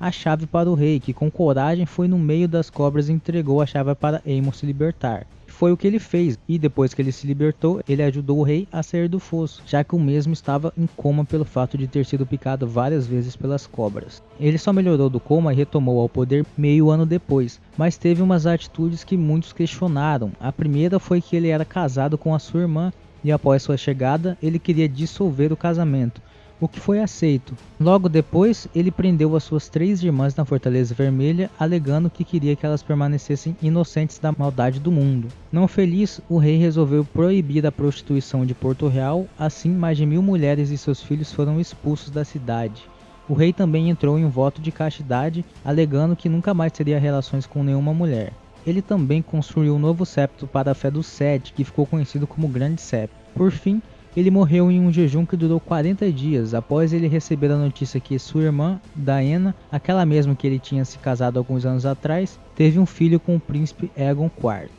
a chave para o rei, que com coragem foi no meio das cobras e entregou a chave para Aemon se libertar. Foi o que ele fez, e depois que ele se libertou, ele ajudou o rei a sair do fosso, já que o mesmo estava em coma pelo fato de ter sido picado várias vezes pelas cobras. Ele só melhorou do coma e retomou ao poder meio ano depois, mas teve umas atitudes que muitos questionaram. A primeira foi que ele era casado com a sua irmã, e após sua chegada, ele queria dissolver o casamento, o que foi aceito. Logo depois, ele prendeu as suas 3 irmãs na Fortaleza Vermelha, alegando que queria que elas permanecessem inocentes da maldade do mundo. Não feliz, o rei resolveu proibir a prostituição de Porto Real, assim mais de 1000 mulheres e seus filhos foram expulsos da cidade. O rei também entrou em um voto de castidade, alegando que nunca mais teria relações com nenhuma mulher. Ele também construiu um novo septo para a fé dos Sete, que ficou conhecido como Grande Septo. Por fim, ele morreu em um jejum que durou 40 dias, após ele receber a notícia que sua irmã, Daena, aquela mesma que ele tinha se casado alguns anos atrás, teve um filho com o príncipe Aegon IV.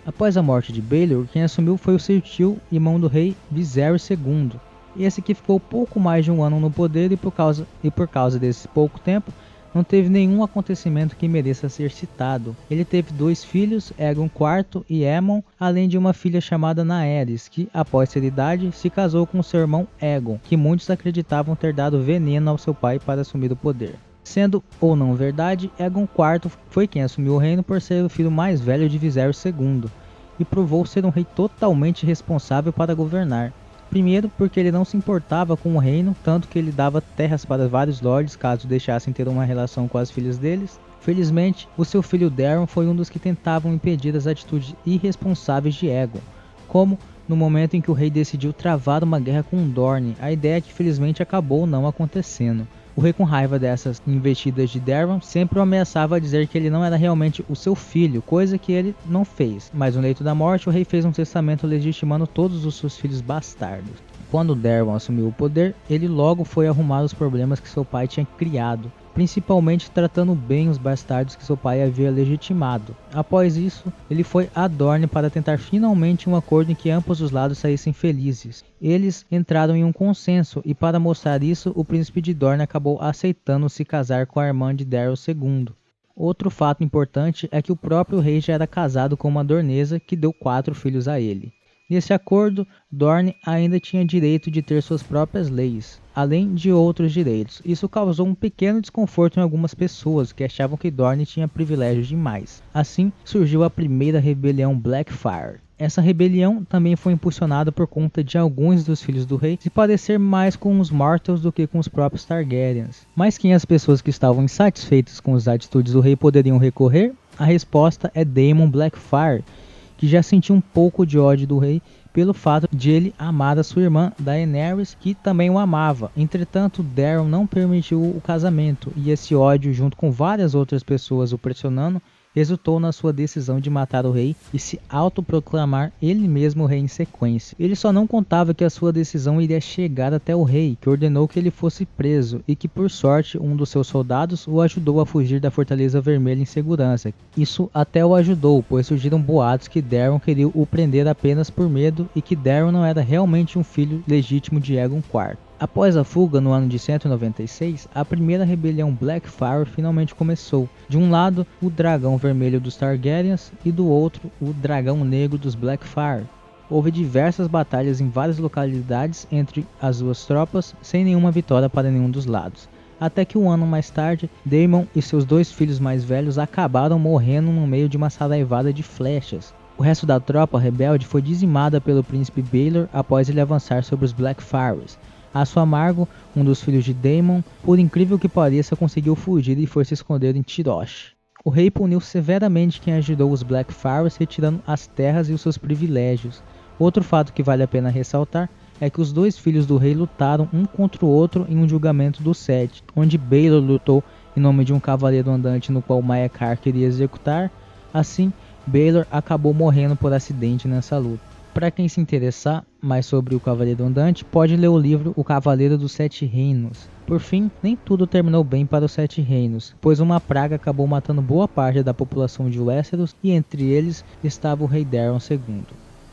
Após a morte de Baelor, quem assumiu foi o seu tio, irmão do rei Viserys II. Esse que ficou pouco mais de um ano no poder e por causa desse pouco tempo, não teve nenhum acontecimento que mereça ser citado. Ele teve 2 filhos, Aegon IV e Aemon, além de uma filha chamada Naerys, que, após ter idade, se casou com seu irmão Aegon, que muitos acreditavam ter dado veneno ao seu pai para assumir o poder. Sendo ou não verdade, Aegon IV foi quem assumiu o reino por ser o filho mais velho de Viserys II, e provou ser um rei totalmente responsável para governar. Primeiro, porque ele não se importava com o reino, tanto que ele dava terras para vários lords caso deixassem ter uma relação com as filhas deles. Felizmente, o seu filho Daemon foi um dos que tentavam impedir as atitudes irresponsáveis de Aegon, como no momento em que o rei decidiu travar uma guerra com Dorne, a ideia que felizmente acabou não acontecendo. O rei, com raiva dessas investidas de Daemon, sempre o ameaçava dizer que ele não era realmente o seu filho, coisa que ele não fez. Mas no leito da morte, o rei fez um testamento legitimando todos os seus filhos bastardos. Quando Daemon assumiu o poder, ele logo foi arrumar os problemas que seu pai tinha criado, principalmente tratando bem os bastardos que seu pai havia legitimado. Após isso, ele foi a Dorne para tentar finalmente um acordo em que ambos os lados saíssem felizes. Eles entraram em um consenso, e para mostrar isso, o príncipe de Dorne acabou aceitando se casar com a irmã de Daryl II. Outro fato importante é que o próprio rei já era casado com uma dornesa que deu 4 filhos a ele. Nesse acordo, Dorne ainda tinha direito de ter suas próprias leis, além de outros direitos. Isso causou um pequeno desconforto em algumas pessoas que achavam que Dorne tinha privilégios demais. Assim, surgiu a primeira rebelião Blackfyre. Essa rebelião também foi impulsionada por conta de alguns dos filhos do rei se parecer mais com os Mortals do que com os próprios Targaryens. Mas quem as pessoas que estavam insatisfeitas com as atitudes do rei poderiam recorrer? A resposta é Daemon Blackfyre, que já sentiu um pouco de ódio do rei pelo fato de ele amar a sua irmã Daenerys, que também o amava. Entretanto, Daemon não permitiu o casamento, e esse ódio, junto com várias outras pessoas o pressionando, resultou na sua decisão de matar o rei e se autoproclamar ele mesmo o rei em sequência. Ele só não contava que a sua decisão iria chegar até o rei, que ordenou que ele fosse preso, e que por sorte um dos seus soldados o ajudou a fugir da Fortaleza Vermelha em segurança. Isso até o ajudou, pois surgiram boatos que Daemon queria o prender apenas por medo e que Daemon não era realmente um filho legítimo de Aegon IV. Após a fuga no ano de 196, a primeira rebelião Blackfyre finalmente começou. De um lado, o dragão vermelho dos Targaryens e do outro, o dragão negro dos Blackfyre. Houve diversas batalhas em várias localidades entre as duas tropas, sem nenhuma vitória para nenhum dos lados. Até que um ano mais tarde, Daemon e seus 2 filhos mais velhos acabaram morrendo no meio de uma saraivada de flechas. O resto da tropa rebelde foi dizimada pelo príncipe Baelor após ele avançar sobre os Blackfyres. Aço Amargo, um dos filhos de Daemon, por incrível que pareça, conseguiu fugir e foi se esconder em Tyrosh. O rei puniu severamente quem ajudou os Blackfyres, retirando as terras e os seus privilégios. Outro fato que vale a pena ressaltar é que os 2 filhos do rei lutaram um contra o outro em um julgamento dos 7, onde Baelor lutou em nome de um cavaleiro andante no qual Maekar queria executar. Assim, Baelor acabou morrendo por acidente nessa luta. Para quem se interessar mais sobre o Cavaleiro Andante, pode ler o livro O Cavaleiro dos 7 Reinos. Por fim, nem tudo terminou bem para os 7 Reinos, pois uma praga acabou matando boa parte da população de Westeros, e entre eles estava o rei Daemon II.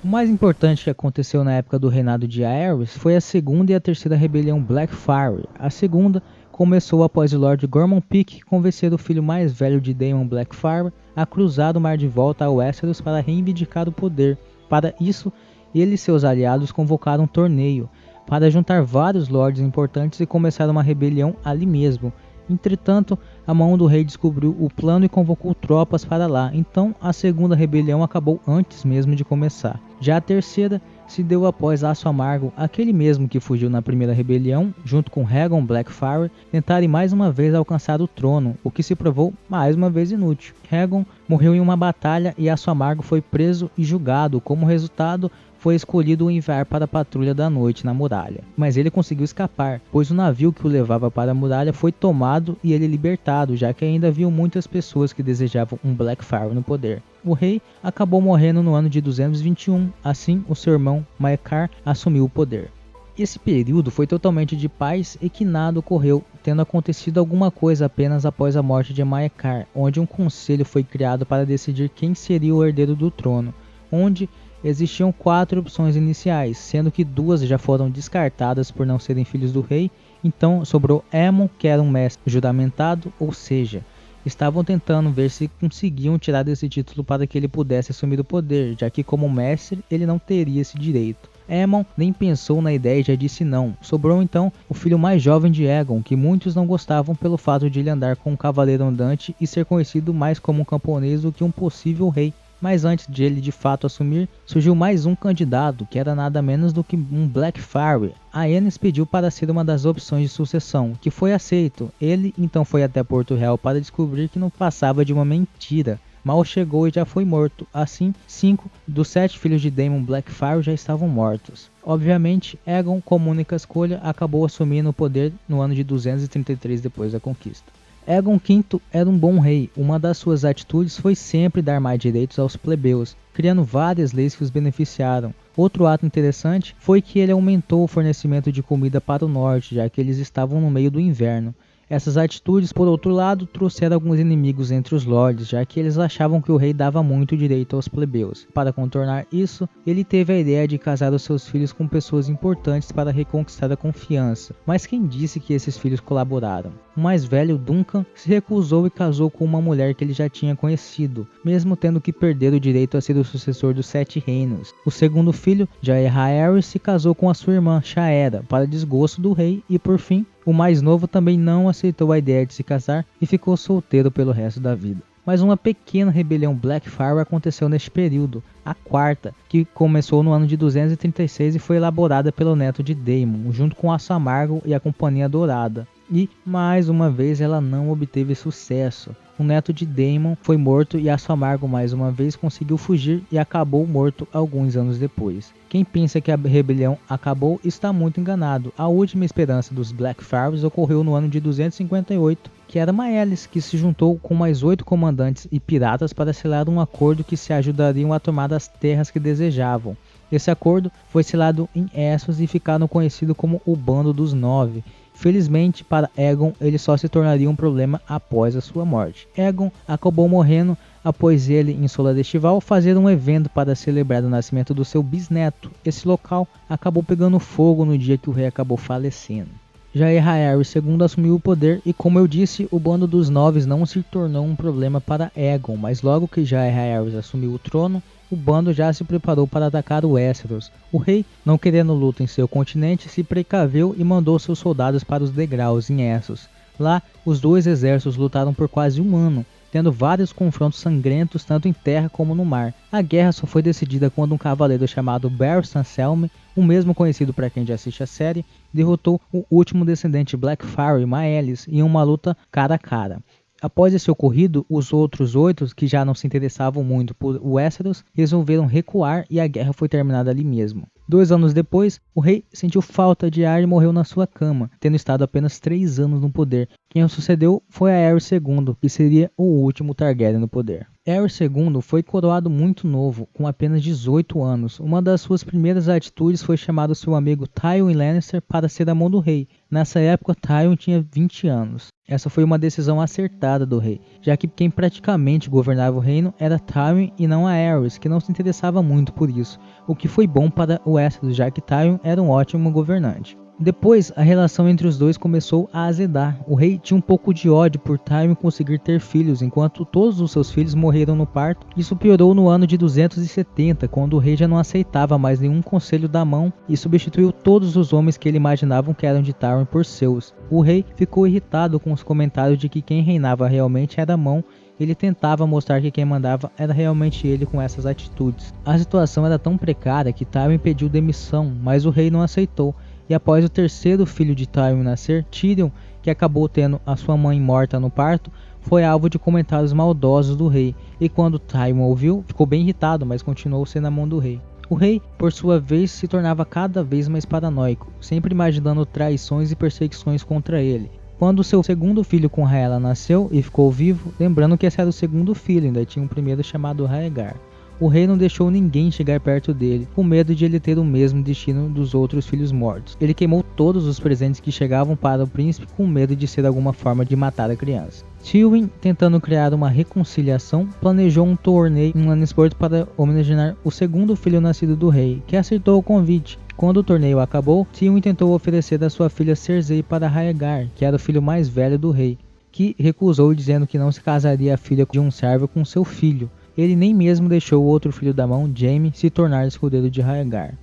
O mais importante que aconteceu na época do reinado de Aerys foi a segunda e a terceira rebelião Blackfyre. A segunda começou após o Lord Gormon Peak convencer o filho mais velho de Daemon Blackfyre a cruzar o mar de volta a Westeros para reivindicar o poder. Para isso, ele e seus aliados convocaram um torneio para juntar vários lords importantes e começar uma rebelião ali mesmo. Entretanto, a mão do rei descobriu o plano e convocou tropas para lá, então a segunda rebelião acabou antes mesmo de começar. Já a terceira se deu após Aço Amargo, aquele mesmo que fugiu na primeira rebelião, junto com Rhaegon Blackfyre, tentarem mais uma vez alcançar o trono, o que se provou mais uma vez inútil. Rhaegon morreu em uma batalha e Aço Amargo foi preso e julgado. Como resultado, foi escolhido o enviar para a Patrulha da Noite na muralha. Mas ele conseguiu escapar, pois o navio que o levava para a muralha foi tomado e ele libertado, já que ainda haviam muitas pessoas que desejavam um Blackfyre no poder. O rei acabou morrendo no ano de 221, assim o seu irmão Maekar assumiu o poder. Esse período foi totalmente de paz e que nada ocorreu, tendo acontecido alguma coisa apenas após a morte de Maekar, onde um conselho foi criado para decidir quem seria o herdeiro do trono, onde existiam 4 opções iniciais, sendo que 2 já foram descartadas por não serem filhos do rei, então sobrou Aemon, que era um mestre juramentado, ou seja, estavam tentando ver se conseguiam tirar desse título para que ele pudesse assumir o poder, já que como mestre ele não teria esse direito. Aemon nem pensou na ideia e já disse não. Sobrou então o filho mais jovem de Aegon, que muitos não gostavam pelo fato de ele andar com um cavaleiro andante e ser conhecido mais como um camponês do que um possível rei. Mas antes de ele de fato assumir, surgiu mais um candidato, que era nada menos do que um Blackfyre. Aenys pediu para ser uma das opções de sucessão, que foi aceito. Ele então foi até Porto Real para descobrir que não passava de uma mentira. Mal chegou e já foi morto. Assim, 5 dos 7 filhos de Daemon Blackfyre já estavam mortos. Obviamente, Aegon, como única escolha, acabou assumindo o poder no ano de 233 depois da conquista. Aegon V era um bom rei. Uma das suas atitudes foi sempre dar mais direitos aos plebeus, criando várias leis que os beneficiaram. Outro ato interessante foi que ele aumentou o fornecimento de comida para o norte, já que eles estavam no meio do inverno. Essas atitudes, por outro lado, trouxeram alguns inimigos entre os lords, já que eles achavam que o rei dava muito direito aos plebeus. Para contornar isso, ele teve a ideia de casar os seus filhos com pessoas importantes para reconquistar a confiança. Mas quem disse que esses filhos colaboraram? O mais velho, Duncan, se recusou e casou com uma mulher que ele já tinha conhecido, mesmo tendo que perder o direito a ser o sucessor dos 7 reinos. O segundo filho, Jaehaerys, se casou com a sua irmã, Shaera, para desgosto do rei e, por fim, o mais novo também não aceitou a ideia de se casar e ficou solteiro pelo resto da vida. Mas uma pequena rebelião Blackfyre aconteceu neste período, a quarta, que começou no ano de 236 e foi elaborada pelo neto de Daemon, junto com Aço Amargo e a Companhia Dourada. E, mais uma vez, ela não obteve sucesso. O neto de Daemon foi morto e Aço Amargo mais uma vez conseguiu fugir e acabou morto alguns anos depois. Quem pensa que a rebelião acabou está muito enganado. A última esperança dos Blackfyres ocorreu no ano de 258, que era Maelys, que se juntou com mais 8 comandantes e piratas para selar um acordo que se ajudariam a tomar as terras que desejavam. Esse acordo foi selado em Essos e ficaram conhecido como o Bando dos Nove. Felizmente para Aegon, ele só se tornaria um problema após a sua morte. Aegon acabou morrendo após ele, em Solar Estival, fazer um evento para celebrar o nascimento do seu bisneto. Esse local acabou pegando fogo no dia que o rei acabou falecendo. Jaehaerys II assumiu o poder e, como eu disse, o Bando dos Nove não se tornou um problema para Aegon, mas logo que Jaehaerys assumiu o trono, o bando já se preparou para atacar o Westeros. O rei, não querendo luta em seu continente, se precaveu e mandou seus soldados para os degraus em Essos. Lá, os dois exércitos lutaram por quase um ano, tendo vários confrontos sangrentos tanto em terra como no mar. A guerra só foi decidida quando um cavaleiro chamado Barristan Selmy, o mesmo conhecido para quem já assiste a série, derrotou o último descendente Blackfyre, Maelys, em uma luta cara a cara. Após esse ocorrido, os outros 8, que já não se interessavam muito por Westeros, resolveram recuar e a guerra foi terminada ali mesmo. 2 anos depois, o rei sentiu falta de ar e morreu na sua cama, tendo estado apenas 3 anos no poder. Quem o sucedeu foi Aerys II, que seria o último Targaryen no poder. Aerys II foi coroado muito novo, com apenas 18 anos. Uma das suas primeiras atitudes foi chamar o seu amigo Tywin Lannister para ser a mão do rei. Nessa época, Tywin tinha 20 anos. Essa foi uma decisão acertada do rei, já que quem praticamente governava o reino era Tywin e não Aerys, que não se interessava muito por isso, o que foi bom para o Westeros, já que Tywin era um ótimo governante. Depois, a relação entre os dois começou a azedar. O rei tinha um pouco de ódio por Tywin conseguir ter filhos, enquanto todos os seus filhos morreram no parto. Isso piorou no ano de 270, quando o rei já não aceitava mais nenhum conselho da mão e substituiu todos os homens que ele imaginava que eram de Tywin por seus. O rei ficou irritado com os comentários de que quem reinava realmente era a mão. Ele tentava mostrar que quem mandava era realmente ele com essas atitudes. A situação era tão precária que Tywin pediu demissão, mas o rei não aceitou. E após o terceiro filho de Tywin nascer, Tyrion, que acabou tendo a sua mãe morta no parto, foi alvo de comentários maldosos do rei. E quando Tywin ouviu, ficou bem irritado, mas continuou sendo a mão do rei. O rei, por sua vez, se tornava cada vez mais paranoico, sempre imaginando traições e perseguições contra ele. Quando seu segundo filho com Rhaella nasceu e ficou vivo, lembrando que esse era o segundo filho, ainda tinha um primeiro chamado Rhaegar. O rei não deixou ninguém chegar perto dele, com medo de ele ter o mesmo destino dos outros filhos mortos. Ele queimou todos os presentes que chegavam para o príncipe com medo de ser alguma forma de matar a criança. Tywin, tentando criar uma reconciliação, planejou um torneio em Lannisport para homenagear o segundo filho nascido do rei, que aceitou o convite. Quando o torneio acabou, Tywin tentou oferecer a sua filha Cersei para Rhaegar, que era o filho mais velho do rei, que recusou dizendo que não se casaria a filha de um servo com seu filho. Ele nem mesmo deixou o outro filho da mão, Jaime, se tornar escudeiro de Rhaegar.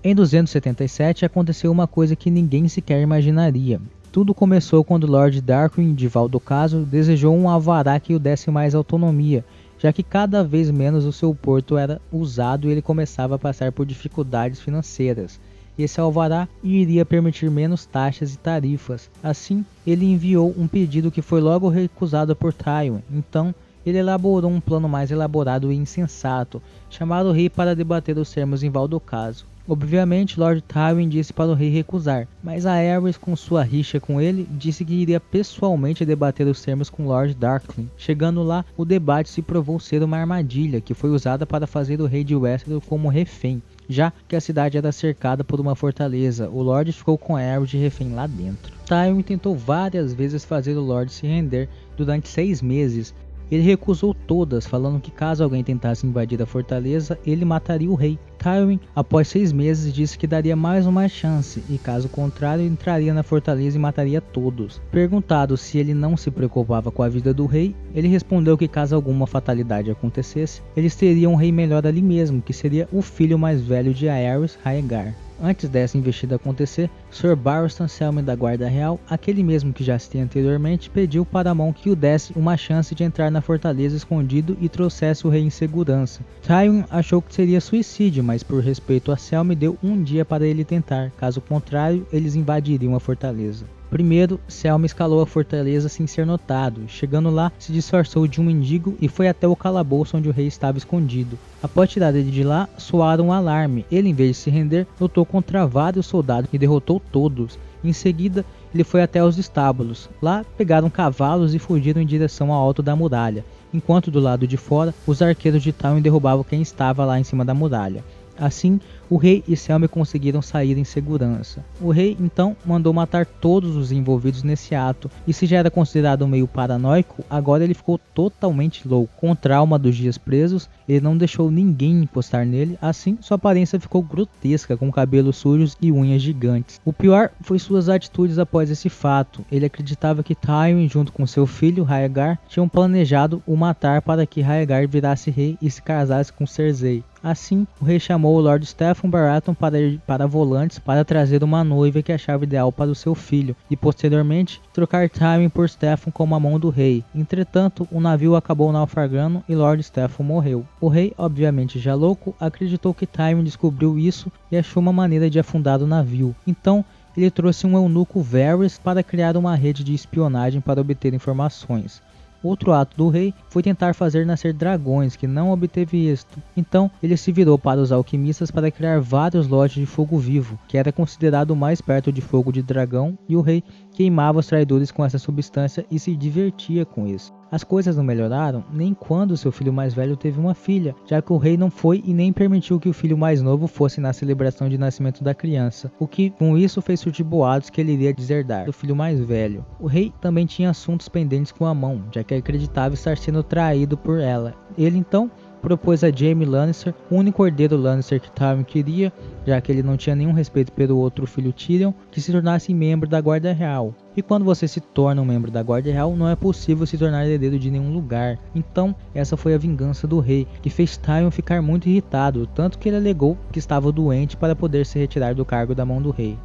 Em 277 aconteceu uma coisa que ninguém sequer imaginaria. Tudo começou quando Lord Darkwing de Valdocaso desejou um alvará que o desse mais autonomia, já que cada vez menos o seu porto era usado e ele começava a passar por dificuldades financeiras. Esse alvará iria permitir menos taxas e tarifas. Assim, ele enviou um pedido que foi logo recusado por Tywin. Então, ele elaborou um plano mais elaborado e insensato, chamado o rei para debater os termos em Valdocaso. Obviamente, Lord Tywin disse para o rei recusar, mas a Aerys, com sua rixa com ele, disse que iria pessoalmente debater os termos com Lord Darkling. Chegando lá, o debate se provou ser uma armadilha, que foi usada para fazer o rei de Westeros como refém. Já que a cidade era cercada por uma fortaleza, o Lorde ficou com Aerys de refém lá dentro. Tywin tentou várias vezes fazer o Lorde se render durante 6 meses. Ele recusou todas, falando que caso alguém tentasse invadir a fortaleza, ele mataria o rei. Tywin, após 6 meses, disse que daria mais uma chance, e caso contrário, entraria na fortaleza e mataria todos. Perguntado se ele não se preocupava com a vida do rei, ele respondeu que caso alguma fatalidade acontecesse, eles teriam um rei melhor ali mesmo, que seria o filho mais velho de Aerys, Rhaegar. Antes dessa investida acontecer, Sir Barristan Selmy da Guarda Real, aquele mesmo que já citei anteriormente, pediu para Mon que o desse uma chance de entrar na fortaleza escondido e trouxesse o rei em segurança. Tywin achou que seria suicídio, mas por respeito a Selmy deu um dia para ele tentar, caso contrário eles invadiriam a fortaleza. Primeiro, Selmy escalou a fortaleza sem ser notado. Chegando lá, se disfarçou de um mendigo e foi até o calabouço onde o rei estava escondido. Após tirar ele de lá, soaram um alarme. Ele, em vez de se render, lutou contra vários soldados e derrotou todos. Em seguida, ele foi até os estábulos. Lá, pegaram cavalos e fugiram em direção ao alto da muralha, enquanto do lado de fora, os arqueiros de Tywin derrubavam quem estava lá em cima da muralha. Assim, o rei e Selmy conseguiram sair em segurança. O rei então mandou matar todos os envolvidos nesse ato, e se já era considerado meio paranoico, agora ele ficou totalmente louco. Com o trauma dos dias presos, ele não deixou ninguém encostar nele, assim sua aparência ficou grotesca, com cabelos sujos e unhas gigantes. O pior foi suas atitudes após esse fato. Ele acreditava que Tywin, junto com seu filho Rhaegar, tinham planejado o matar para que Rhaegar virasse rei e se casasse com Cersei. Assim, o rei chamou o Lord Steffon Baratheon para ir para Volantis para trazer uma noiva que achava ideal para o seu filho, e posteriormente trocar Tywin por Steffon como a mão do rei. Entretanto, o navio acabou naufragando e Lord Steffon morreu. O rei, obviamente já louco, acreditou que Tywin descobriu isso e achou uma maneira de afundar o navio. Então, ele trouxe um eunuco Varys para criar uma rede de espionagem para obter informações. Outro ato do rei foi tentar fazer nascer dragões, que não obteve êxito. Então, ele se virou para os alquimistas para criar vários lotes de fogo vivo, que era considerado o mais perto de fogo de dragão, e o rei queimava os traidores com essa substância e se divertia com isso. As coisas não melhoraram nem quando seu filho mais velho teve uma filha, já que o rei não foi e nem permitiu que o filho mais novo fosse na celebração de nascimento da criança, o que com isso fez surgir boatos que ele iria deserdar o filho mais velho. O rei também tinha assuntos pendentes com a mão, já que acreditava estar sendo traído por ela. Ele então propôs a Jaime Lannister, o único herdeiro Lannister que Tywin queria, já que ele não tinha nenhum respeito pelo outro filho Tyrion, que se tornasse membro da Guarda Real. E quando você se torna um membro da Guarda Real, não é possível se tornar herdeiro de nenhum lugar. Então, essa foi a vingança do rei, que fez Tywin ficar muito irritado, tanto que ele alegou que estava doente para poder se retirar do cargo da mão do rei.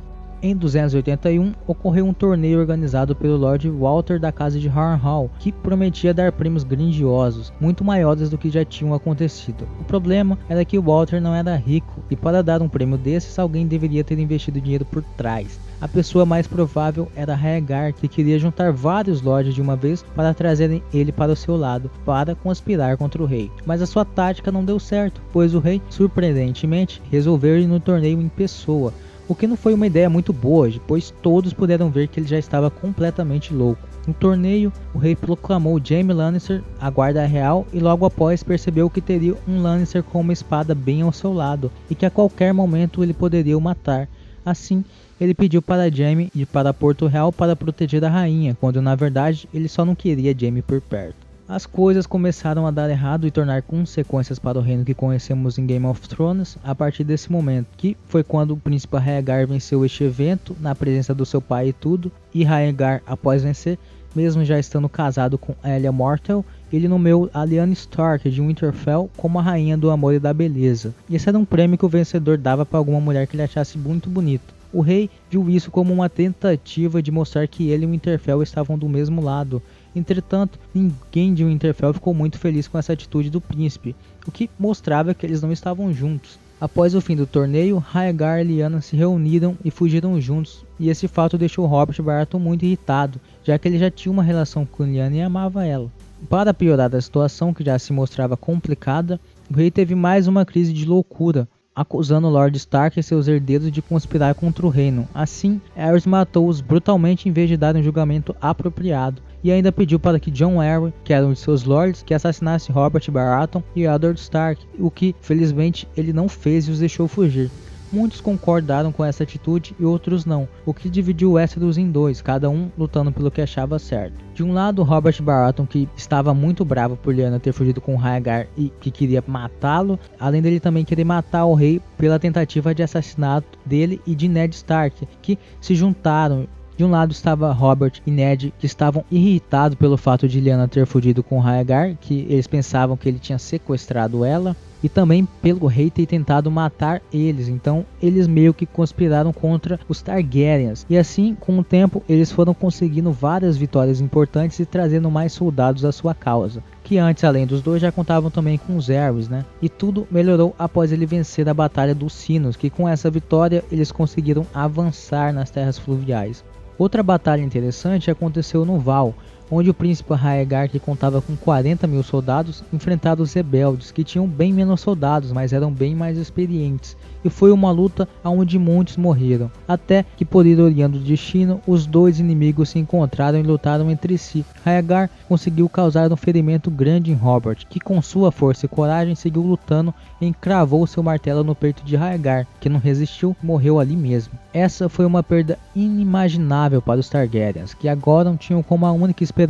Em 281, ocorreu um torneio organizado pelo Lord Walter da Casa de Harrenhal, que prometia dar prêmios grandiosos, muito maiores do que já tinham acontecido. O problema era que o Walter não era rico, e para dar um prêmio desses, alguém deveria ter investido dinheiro por trás. A pessoa mais provável era Rhaegar, que queria juntar vários lords de uma vez para trazerem ele para o seu lado, para conspirar contra o rei. Mas a sua tática não deu certo, pois o rei, surpreendentemente, resolveu ir no torneio em pessoa, o que não foi uma ideia muito boa, pois todos puderam ver que ele já estava completamente louco. No torneio, o rei proclamou Jaime Lannister a guarda real e logo após percebeu que teria um Lannister com uma espada bem ao seu lado e que a qualquer momento ele poderia o matar. Assim, ele pediu para Jaime ir para Porto Real para proteger a rainha, quando na verdade ele só não queria Jaime por perto. As coisas começaram a dar errado e tornar consequências para o reino que conhecemos em Game of Thrones a partir desse momento, que foi quando o príncipe Rhaegar venceu este evento na presença do seu pai e tudo, e Rhaegar, após vencer, mesmo já estando casado com Elia Mortel, ele nomeou a Lyanna Stark de Winterfell como a rainha do amor e da beleza. E esse era um prêmio que o vencedor dava para alguma mulher que ele achasse muito bonito. O rei viu isso como uma tentativa de mostrar que ele e o Winterfell estavam do mesmo lado. Entretanto, ninguém de Winterfell ficou muito feliz com essa atitude do príncipe, o que mostrava que eles não estavam juntos. Após o fim do torneio, Rhaegar e Lyanna se reuniram e fugiram juntos, e esse fato deixou Robert Baratheon muito irritado, já que ele já tinha uma relação com Lyanna e amava ela. Para piorar a situação, que já se mostrava complicada, o rei teve mais uma crise de loucura, acusando Lord Stark e seus herdeiros de conspirar contra o reino. Assim, Aerys matou-os brutalmente em vez de dar um julgamento apropriado, e ainda pediu para que Jon Arryn, que era um de seus lords, que assassinasse Robert Baratheon e Eddard Stark, o que, felizmente, ele não fez e os deixou fugir. Muitos concordaram com essa atitude e outros não, o que dividiu Westeros em dois, cada um lutando pelo que achava certo. De um lado, Robert Baratheon, que estava muito bravo por Lyanna ter fugido com Rhaegar e que queria matá-lo, além dele também querer matar o rei pela tentativa de assassinato dele e de Ned Stark, que se juntaram. De um lado estava Robert e Ned, que estavam irritados pelo fato de Lyanna ter fugido com Rhaegar, que eles pensavam que ele tinha sequestrado ela, e também pelo rei ter tentado matar eles. Então eles meio que conspiraram contra os Targaryens, e assim, com o tempo, eles foram conseguindo várias vitórias importantes e trazendo mais soldados à sua causa, que antes, além dos dois, já contavam também com os Aerys, né? E tudo melhorou após ele vencer a Batalha dos Sinos, que com essa vitória eles conseguiram avançar nas terras fluviais. Outra batalha interessante aconteceu no Val, onde o príncipe Rhaegar, que contava com 40 mil soldados, enfrentava os rebeldes, que tinham bem menos soldados, mas eram bem mais experientes, e foi uma luta onde muitos morreram, até que, por ironia do destino, os dois inimigos se encontraram e lutaram entre si. Rhaegar conseguiu causar um ferimento grande em Robert, que com sua força e coragem seguiu lutando e encravou seu martelo no peito de Rhaegar, que não resistiu e morreu ali mesmo. Essa foi uma perda inimaginável para os Targaryens, que agora tinham como a única esperança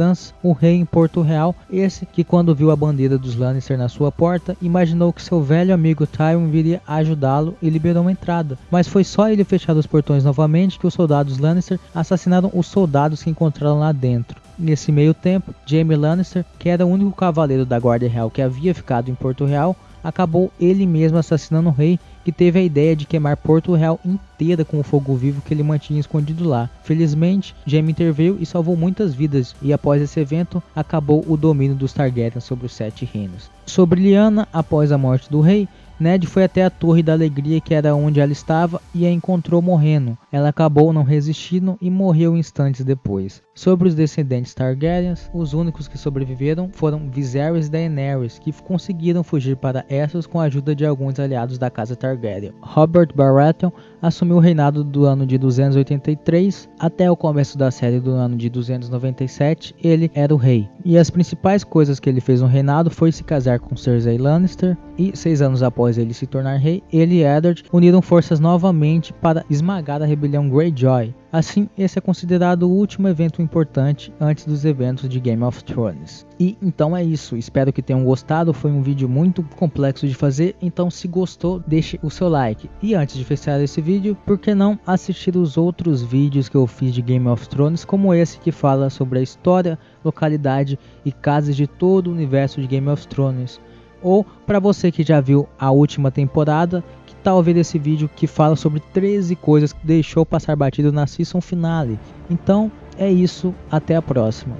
o rei em Porto Real, esse que, quando viu a bandeira dos Lannister na sua porta, imaginou que seu velho amigo Tywin viria ajudá-lo e liberou uma entrada. Mas foi só ele fechar os portões novamente que os soldados Lannister assassinaram os soldados que encontraram lá dentro. Nesse meio tempo, Jaime Lannister, que era o único cavaleiro da Guarda Real que havia ficado em Porto Real, acabou ele mesmo assassinando o rei, que teve a ideia de queimar Porto Real inteira com o fogo vivo que ele mantinha escondido lá. Felizmente, Jaime interveio e salvou muitas vidas, e após esse evento, acabou o domínio dos Targaryen sobre os 7 reinos. Sobre Lyanna, após a morte do rei, Ned foi até a Torre da Alegria, que era onde ela estava, e a encontrou morrendo. Ela acabou não resistindo e morreu instantes depois. Sobre os descendentes Targaryens, os únicos que sobreviveram foram Viserys e Daenerys, que conseguiram fugir para Essos com a ajuda de alguns aliados da casa Targaryen. Robert Baratheon assumiu o reinado do ano de 283 até o começo da série do ano de 297, ele era o rei. E as principais coisas que ele fez no reinado foi se casar com Cersei Lannister, e 6 anos após ele se tornar rei, ele e Eddard uniram forças novamente para esmagar a rebelião Greyjoy. Assim, esse é considerado o último evento importante antes dos eventos de Game of Thrones. E então é isso, espero que tenham gostado, foi um vídeo muito complexo de fazer, então se gostou, deixe o seu like. E antes de fechar esse vídeo, por que não assistir os outros vídeos que eu fiz de Game of Thrones, como esse que fala sobre a história, localidade e casas de todo o universo de Game of Thrones. Ou para você que já viu a última temporada, que tal ver esse vídeo que fala sobre 13 coisas que deixou passar batido na season finale. Então é isso, até a próxima.